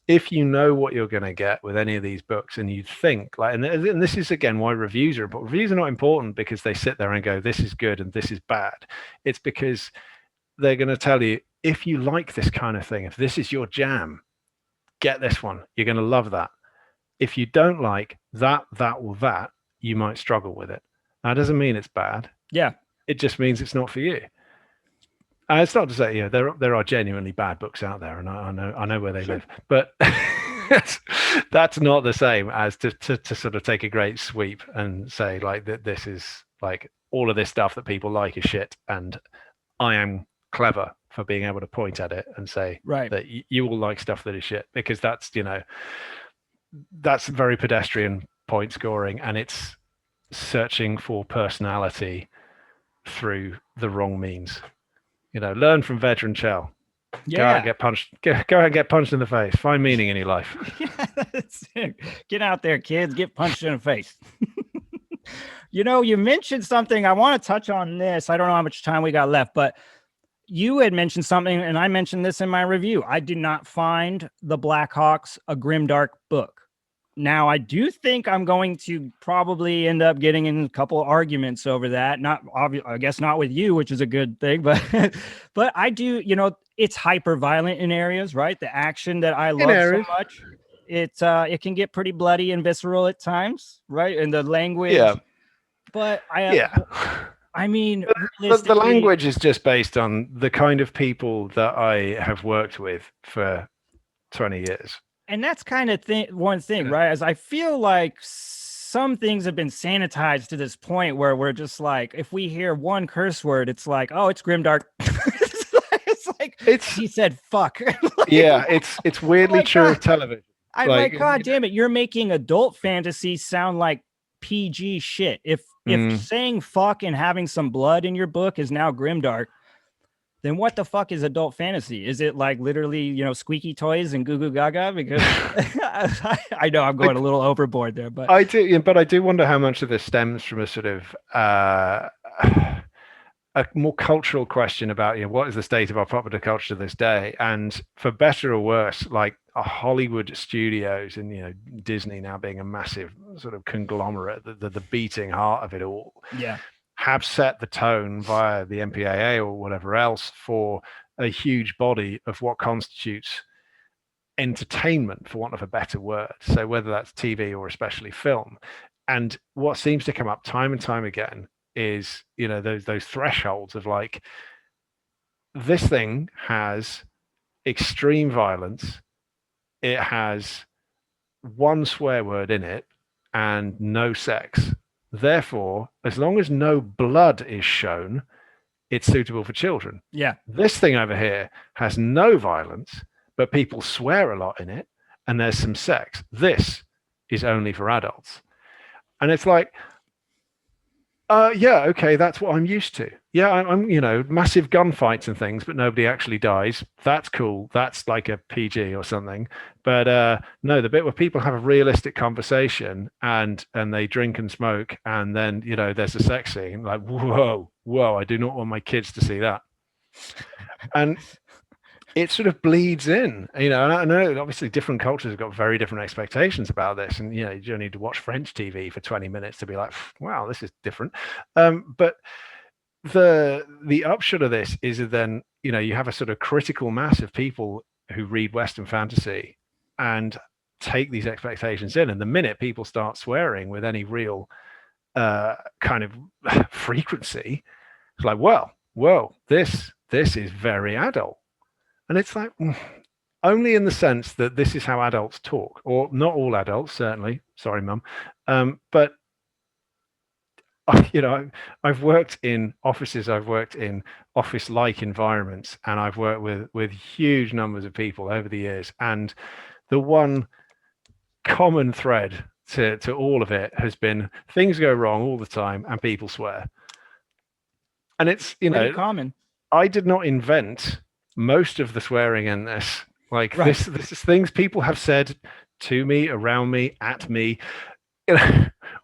if you know what you're going to get with any of these books, and you think like, and this is again why reviews are important. Reviews are not important because they sit there and go, this is good and this is bad. It's because they're going to tell you, if you like this kind of thing, if this is your jam, get this one. You're going to love that. If you don't like that, you might struggle with it. That doesn't mean it's bad. Yeah. It just means it's not for you. It's not to say there are genuinely bad books out there, and I know where they live, but that's not the same as to sort of take a great sweep and say like that this is like all of this stuff that people like is shit, and I am clever for being able to point at it and say that you will like stuff that is shit, because that's very pedestrian point scoring, and it's searching for personality through the wrong means. Learn from veteran Chell. Go out and get punched. Go out and get punched in the face. Find meaning in your life. That's it. Get out there, kids. Get punched in the face. You mentioned something. I want to touch on this. I don't know how much time we got left, but you had mentioned something, and I mentioned this in my review. I did not find the Blackhawks a grimdark book. Now, I do think I'm going to probably end up getting in a couple of arguments over that. Not obvious, I guess not with you, which is a good thing, but I do, it's hyper violent in areas, right? The action that I love so much, it can get pretty bloody and visceral at times, right? And the language. Yeah. But I mean, the language is just based on the kind of people that I have worked with for 20 years. And that's kind of one thing, right? As I feel like some things have been sanitized to this point where we're just like, if we hear one curse word, it's like, oh, it's grimdark. He said fuck. It's weirdly true of television. I'm like, God damn it, you're making adult fantasy sound like PG shit. If saying fuck and having some blood in your book is now grimdark, then what the fuck is adult fantasy? Is it like literally, squeaky toys and goo goo gaga? Because I know I'm going a little overboard there, but I do wonder how much of this stems from a sort of a more cultural question about what is the state of our popular culture this day, and for better or worse, like Hollywood studios and Disney now being a massive sort of conglomerate, the beating heart of it all. Yeah. Have set the tone via the MPAA or whatever else for a huge body of what constitutes entertainment, for want of a better word. So whether that's TV or especially film. And what seems to come up time and time again is, those thresholds of like, this thing has extreme violence, it has one swear word in it, and no sex. Therefore, as long as no blood is shown, it's suitable for children. Yeah. This thing over here has no violence, but people swear a lot in it, and there's some sex. This is only for adults. And it's like, yeah, okay, that's what I'm used to. Yeah, I'm massive gunfights and things, but nobody actually dies. That's cool. That's like a PG or something. But no, the bit where people have a realistic conversation and they drink and smoke, and then there's a sex scene. Like, whoa, I do not want my kids to see that. And it sort of bleeds in, and I know obviously different cultures have got very different expectations about this, and you don't need to watch French TV for 20 minutes to be like, wow, this is different. But the upshot of this is that then you have a sort of critical mass of people who read Western fantasy and take these expectations in, and the minute people start swearing with any real kind of frequency, it's like, whoa, this is very adult. And it's like, only in the sense that this is how adults talk, or not all adults, certainly. Sorry, Mum. But, I've worked in offices, I've worked in office-like environments, and I've worked with huge numbers of people over the years. And the one common thread to all of it has been things go wrong all the time and people swear. And it's, pretty common. I did not invent most of the swearing in this. Like, right. This is things people have said to me, around me, at me,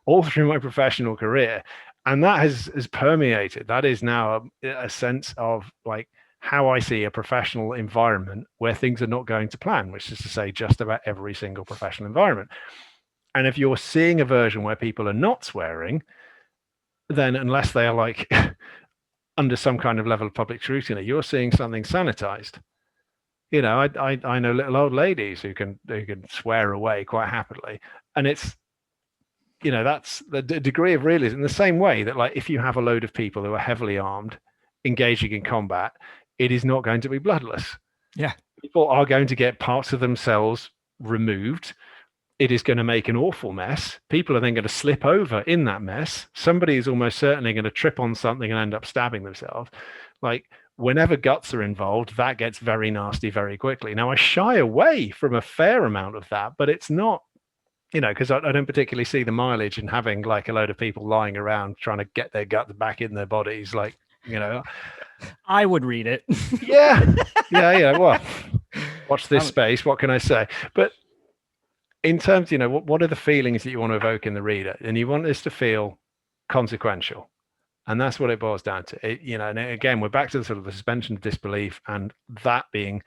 all through my professional career, and that has permeated. That is now a sense of like how I see a professional environment where things are not going to plan, which is to say just about every single professional environment. And if you're seeing a version where people are not swearing, then unless they are like under some kind of level of public scrutiny, you're seeing something sanitized. I know little old ladies who can swear away quite happily, and it's that's the degree of realism. In the same way that, like, if you have a load of people who are heavily armed engaging in combat, it is not going to be bloodless. Yeah, people are going to get parts of themselves removed. It is going to make an awful mess. People are then going to slip over in that mess. Somebody is almost certainly going to trip on something and end up stabbing themselves. Like, whenever guts are involved, that gets very nasty very quickly. Now, I shy away from a fair amount of that, but it's not, because I don't particularly see the mileage in having like a load of people lying around trying to get their guts back in their bodies. Like, I would read it. yeah. Well, watch this space. What can I say? But in terms, what are the feelings that you want to evoke in the reader? And you want this to feel consequential. And that's what it boils down to. And again, we're back to the sort of the suspension of disbelief, and that being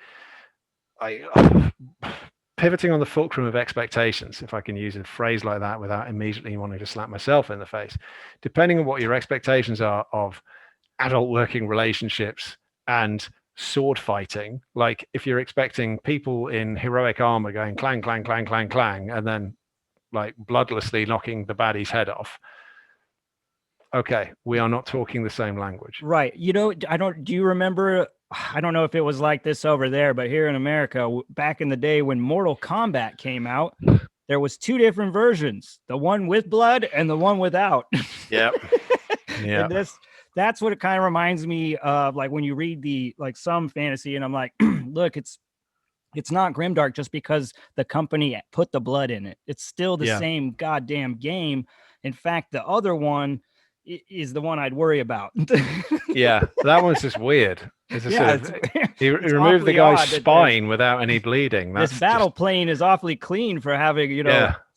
pivoting on the fulcrum of expectations, if I can use a phrase like that without immediately wanting to slap myself in the face. Depending on what your expectations are of adult working relationships and sword fighting, like if you're expecting people in heroic armor going clang, clang, clang, clang, clang, and then like bloodlessly knocking the baddie's head off, okay, we are not talking the same language. Right. Do you remember, I don't know if it was like this over there, but here in America, back in the day when Mortal Kombat came out, there was two different versions, the one with blood and the one without. Yep. Yeah. And that's what it kind of reminds me of, like when you read the, like some fantasy and I'm like, look, it's not grimdark just because the company put the blood in it. It's still the same goddamn game. In fact, the other one is the one I'd worry about. Yeah, that one's just weird. It's he removed the guy's spine without any bleeding. This battle plane is awfully clean for having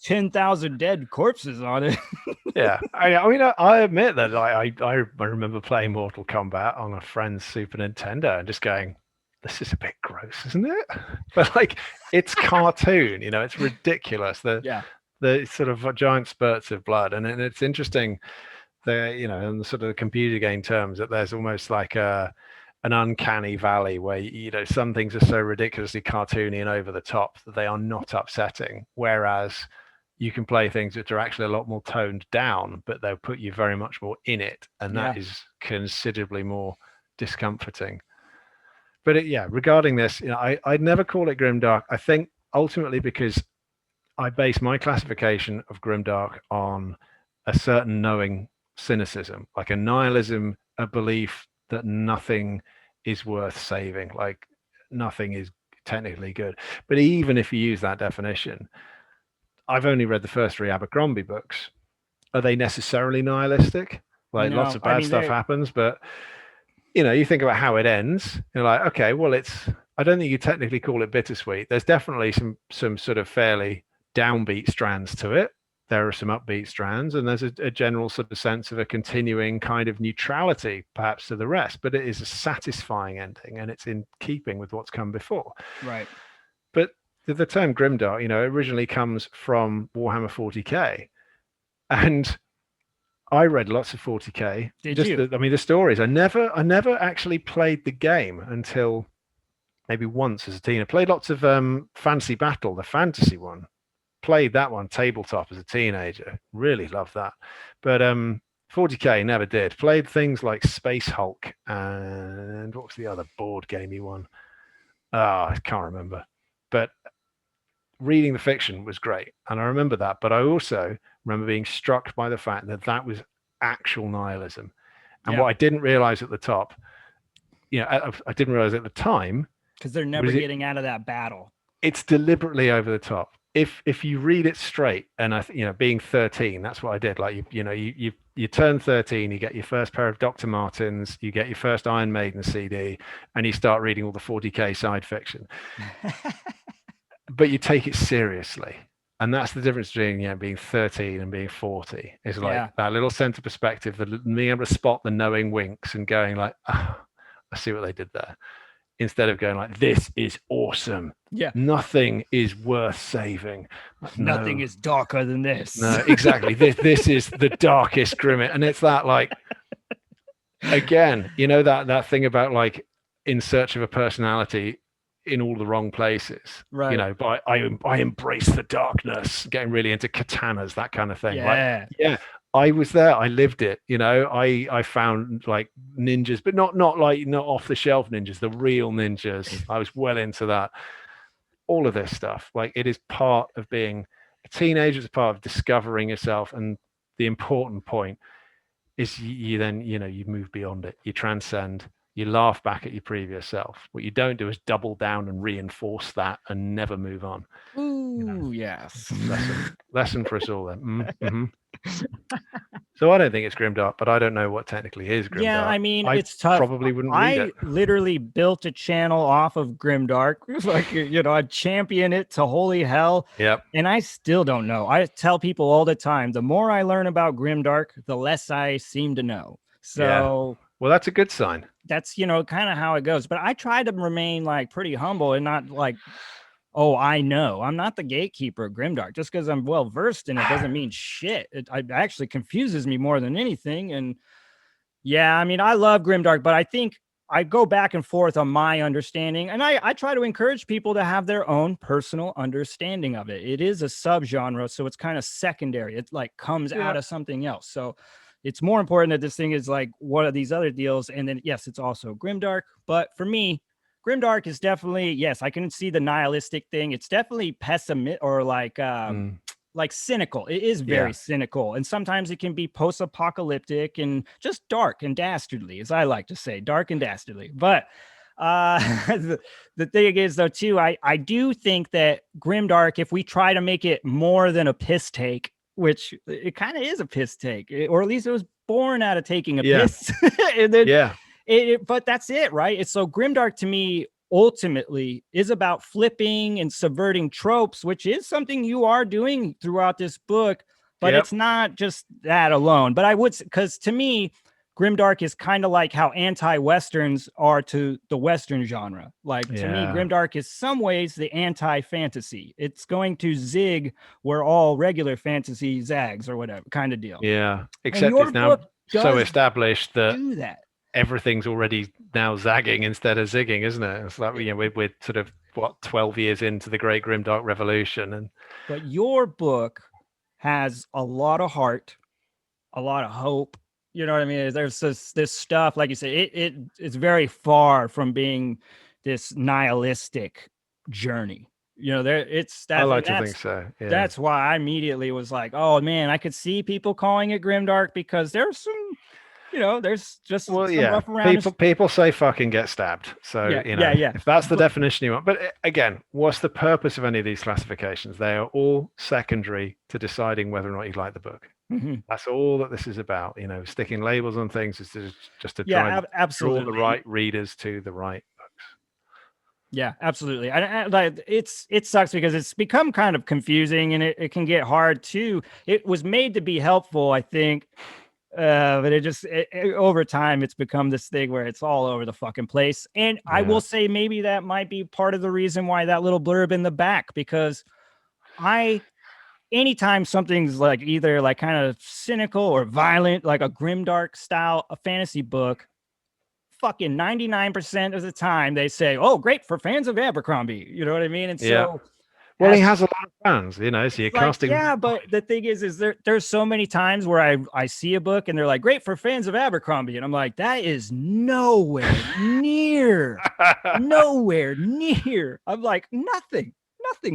10,000 dead corpses on it. Yeah, I mean, I admit that I remember playing Mortal Kombat on a friend's Super Nintendo and just going, this is a bit gross, isn't it? But like, it's cartoon, it's ridiculous. The sort of giant spurts of blood, and it's interesting. In the sort of computer game terms, that there's almost like a an uncanny valley where some things are so ridiculously cartoony and over the top that they are not upsetting, whereas you can play things which are actually a lot more toned down, but they'll put you very much more in it, and that is considerably more discomforting. But regarding this, I'd never call it grimdark. I think ultimately because I base my classification of grimdark on a certain knowing cynicism, like a nihilism, a belief that nothing is worth saving, like nothing is technically good. But even if you use that definition, I've only read the first 3 Abercrombie books. Are they necessarily nihilistic? Like lots of bad stuff happens, but you think about how it ends, you're like, okay, well, I don't think you technically call it bittersweet. There's definitely some sort of fairly downbeat strands to it. There are some upbeat strands, and there's a general sort of sense of a continuing kind of neutrality, perhaps, to the rest. But it is a satisfying ending, and it's in keeping with what's come before. Right. But the term grimdark, originally comes from Warhammer 40k, and I read lots of 40k. Did you? The stories. I never actually played the game until maybe once as a teen. I played lots of Fantasy Battle, the fantasy one. Played that one tabletop as a teenager. Really loved that. But 40k never did. Played things like Space Hulk and what was the other board game you won? I can't remember. But reading the fiction was great, and I remember that. But I also remember being struck by the fact that was actual nihilism. And what I didn't realize at the top, I didn't realize at the time, because they're never getting out of that battle. It's deliberately over the top. If you read it straight, and being 13, that's what I did. Like you turn 13, you get your first pair of Dr. Martens, you get your first Iron Maiden CD, and you start reading all the 40k side fiction. But you take it seriously. And that's the difference between being 13 and being 40. Is like that little sense of perspective, being able to spot the knowing winks and going like, oh, I see what they did there. Instead of going like, this is awesome. Yeah. Nothing is worth saving. Nothing is darker than this. No, exactly. This is the darkest grimmest. And it's that like, again, that thing about like in search of a personality in all the wrong places, right? But I embrace the darkness, getting really into katanas, that kind of thing. I was there, I lived it. I found like ninjas, but not off the shelf ninjas, the real ninjas. I was well into that. All of this stuff, like it is part of being a teenager, it's part of discovering yourself, and the important point is you then you move beyond it, you transcend. You laugh back at your previous self. What you don't do is double down and reinforce that and never move on. Ooh, yes. Lesson for us all then. Mm-hmm. So I don't think it's grimdark, but I don't know what technically is grimdark. Yeah, I mean, it's tough. Probably wouldn't read it. I literally built a channel off of grimdark. Like, I champion it to holy hell. Yep. And I still don't know. I tell people all the time, the more I learn about grimdark, the less I seem to know. So well, that's a good sign. That's, kind of how it goes. But I try to remain like pretty humble and not like, oh, I know. I'm not the gatekeeper of grimdark. Just because I'm well versed in it doesn't mean shit. It actually confuses me more than anything. And I mean, I love grimdark, but I think I go back and forth on my understanding. And I try to encourage people to have their own personal understanding of it. It is a subgenre, so it's kind of secondary. It like comes out of something else. So it's more important that this thing is like, what are these other deals? And then, yes, it's also grimdark. But for me, grimdark is definitely, yes, I can see the nihilistic thing. It's definitely pessimistic or like cynical. It is very cynical. And sometimes it can be post-apocalyptic and just dark and dastardly, as I like to say, dark and dastardly. But the thing is, though, too, I do think that grimdark, if we try to make it more than a piss take, which it kind of is a piss take, or at least it was born out of taking a piss. And then, but that's it, right? It's so grimdark to me ultimately is about flipping and subverting tropes, which is something you are doing throughout this book, but it's not just that alone. But I would, because to me, grimdark is kind of like how anti-Westerns are to the Western genre. Like to me, grimdark is some ways the anti-fantasy. It's going to zig where all regular fantasy zags or whatever kind of deal. Yeah, except it's now so established that everything's already now zagging instead of zigging, isn't it? It's like, we're sort of 12 years into the Great Grimdark Revolution, and but your book has a lot of heart, a lot of hope. You know what I mean? There's this stuff, like you said, it's very far from being this nihilistic journey. You know, I like to think so. Yeah. That's why I immediately was like, oh man, I could see people calling it grimdark because there's some, there's just some rough around. People say fucking get stabbed. So yeah. If that's the definition you want. But again, what's the purpose of any of these classifications? They are all secondary to deciding whether or not you like the book. Mm-hmm. That's all that this is about. Sticking labels on things is just to draw the right readers to the right books. Yeah, absolutely. It sucks because it's become kind of confusing, and it can get hard too. It was made to be helpful, I think, but over time it's become this thing where it's all over the fucking place. And I will say maybe that might be part of the reason why that little blurb in the back, because anytime something's like either like kind of cynical or violent, like a grimdark style, a fantasy book, fucking 99% of the time they say, oh, great for fans of Abercrombie. You know what I mean? And so, well, he has a lot of fans, so you're casting. Yeah, but the thing is there's so many times where I see a book and they're like, great for fans of Abercrombie. And I'm like, that is nowhere near. I'm like, nothing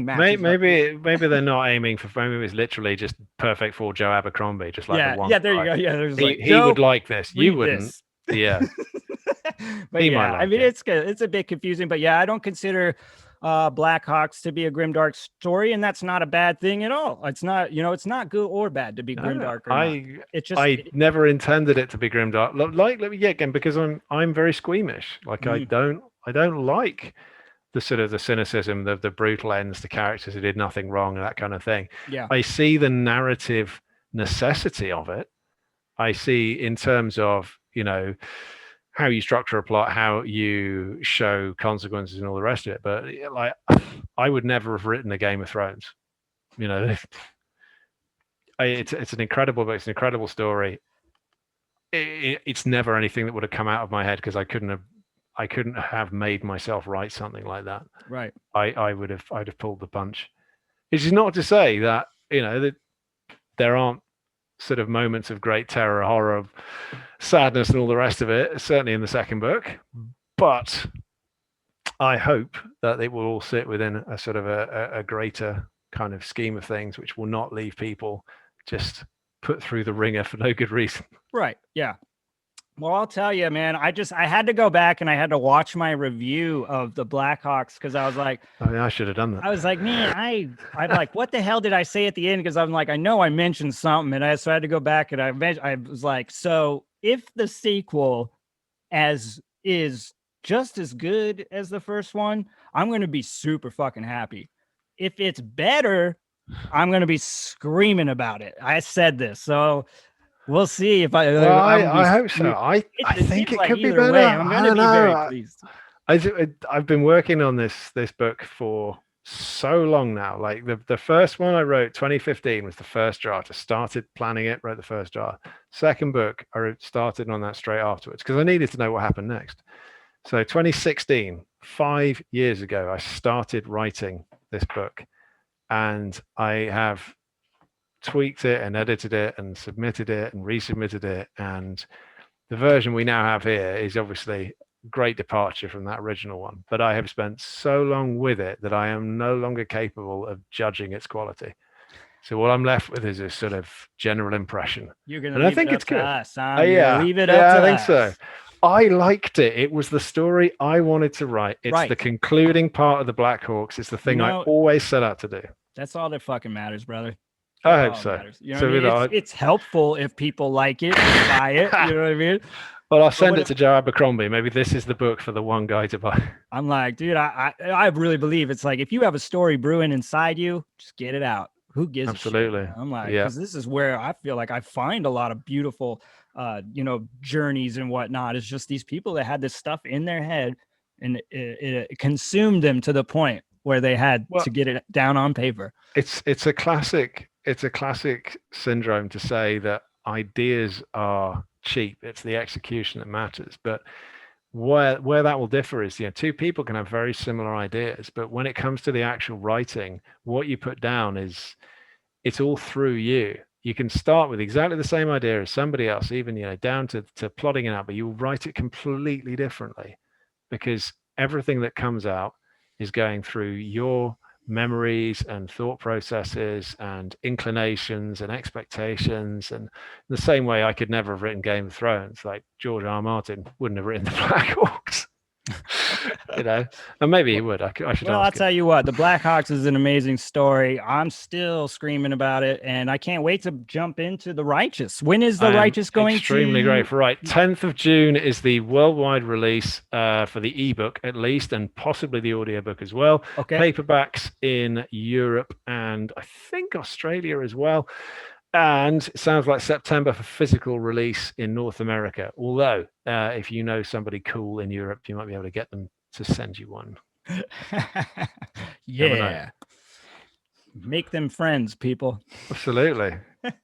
matches. Maybe they're not aiming for. Maybe it's literally just perfect for Joe Abercrombie, just like the one. Yeah, there you go. Yeah, there's he would like this. You wouldn't. This. Yeah. But I mean, it's a bit confusing, but I don't consider Blackhawks to be a grimdark story, and that's not a bad thing at all. It's not, it's not good or bad to be grimdark. I never intended it to be grimdark. Again, because I'm very squeamish. Like I don't like the sort of the cynicism, the brutal ends, the characters who did nothing wrong, and that kind of thing. Yeah, I see the narrative necessity of it. I see in terms of how you structure a plot, how you show consequences and all the rest of it. But like, I would never have written a Game of Thrones. It's an incredible book. It's an incredible story. It's never anything that would have come out of my head because I couldn't have made myself write something like that. Right. I'd have pulled the punch. Which is not to say that that there aren't sort of moments of great terror, horror, sadness, and all the rest of it, certainly in the second book. But I hope that it will all sit within a sort of a greater kind of scheme of things, which will not leave people just put through the ringer for no good reason. Right. Yeah. Well, I'll tell you, man, I had to go back and I had to watch my review of the Blackhawks because I was like, I should have done that. I was like, man, I'm like, what the hell did I say at the end? Because I'm like, I know I mentioned something, and so I had to go back and I was like, so if the sequel is just as good as the first one, I'm going to be super fucking happy. If it's better, I'm going to be screaming about it. I said this, so we'll see if I hope so. I think it like could be better. Way, I'm going to be very pleased. I've been working on this book for so long now. Like the first one I wrote, 2015, was the first draft. I started planning it, wrote the first draft. Second book, I started on that straight afterwards because I needed to know what happened next. So 2016, 5 years ago, I started writing this book, and I have tweaked it and edited it and submitted it and resubmitted it. And the version we now have here is obviously great departure from that original one, but I have spent so long with it that I am no longer capable of judging its quality. So what I'm left with is a sort of general impression. You're gonna, and I think it's good. Leave it up to us. I think so. I liked it. It was the story I wanted to write. It's the concluding part of the Blackhawks. It's the thing I always set out to do. That's all that fucking matters, brother. I hope so. It's helpful if people like it, buy it. You know what I mean? Well, I'll send it to Joe Abercrombie. Maybe this is the book for the one guy to buy. I'm like, dude, I really believe it's like if you have a story brewing inside you, just get it out. Who gives Absolutely. a shit? I'm like, because this is where I feel like I find a lot of beautiful, journeys and whatnot. It's just these people that had this stuff in their head, and it consumed them to the point where they had to get it down on paper. It's a classic syndrome to say that ideas are cheap. It's the execution that matters. But where that will differ is, two people can have very similar ideas, but when it comes to the actual writing, what you put down is, it's all through you. You can start with exactly the same idea as somebody else, even down to plotting it out, but you write it completely differently, because everything that comes out is going through your memories and thought processes and inclinations and expectations. And the same way I could never have written Game of Thrones, like George R. R. Martin wouldn't have written the Blackhawks. And maybe he would. I should Well, I'll ask him. tell you what, the Blackhawks is an amazing story. I'm still screaming about it, and I can't wait to jump into The Righteous. When is The Righteous going extremely to? grateful. Right, 10th of June is the worldwide release for the ebook at least, and possibly the audiobook as well. Okay. Paperbacks in Europe and I think Australia as well. And it sounds like September for physical release in North America. Although, if you know somebody cool in Europe, you might be able to get them to send you one. Yeah. Make them friends, people. Absolutely.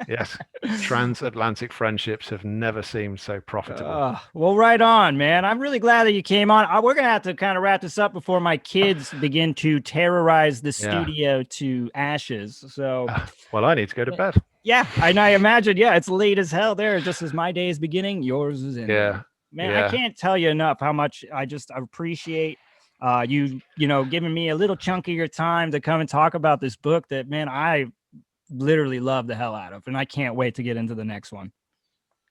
Yes. Transatlantic friendships have never seemed so profitable. Well, right on, man. I'm really glad that you came on. We're going to have to kind of wrap this up before my kids begin to terrorize the studio to ashes. So, well, I need to go to bed. Yeah, and I imagine, it's late as hell there, just as my day is beginning, yours is ending. Yeah. Man, I can't tell you enough how much I just appreciate you giving me a little chunk of your time to come and talk about this book that, man, I literally love the hell out of, and I can't wait to get into the next one.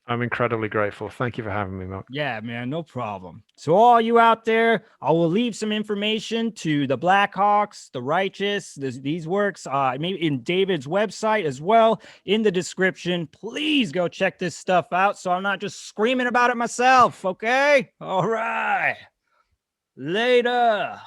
I'm incredibly grateful. Thank you for having me, Mark. Yeah, man, no problem. So all you out there, I will leave some information to the Blackhawks, the Righteous, these works, maybe in David's website as well in the description. Please go check this stuff out so I'm not just screaming about it myself, okay? All right. Later.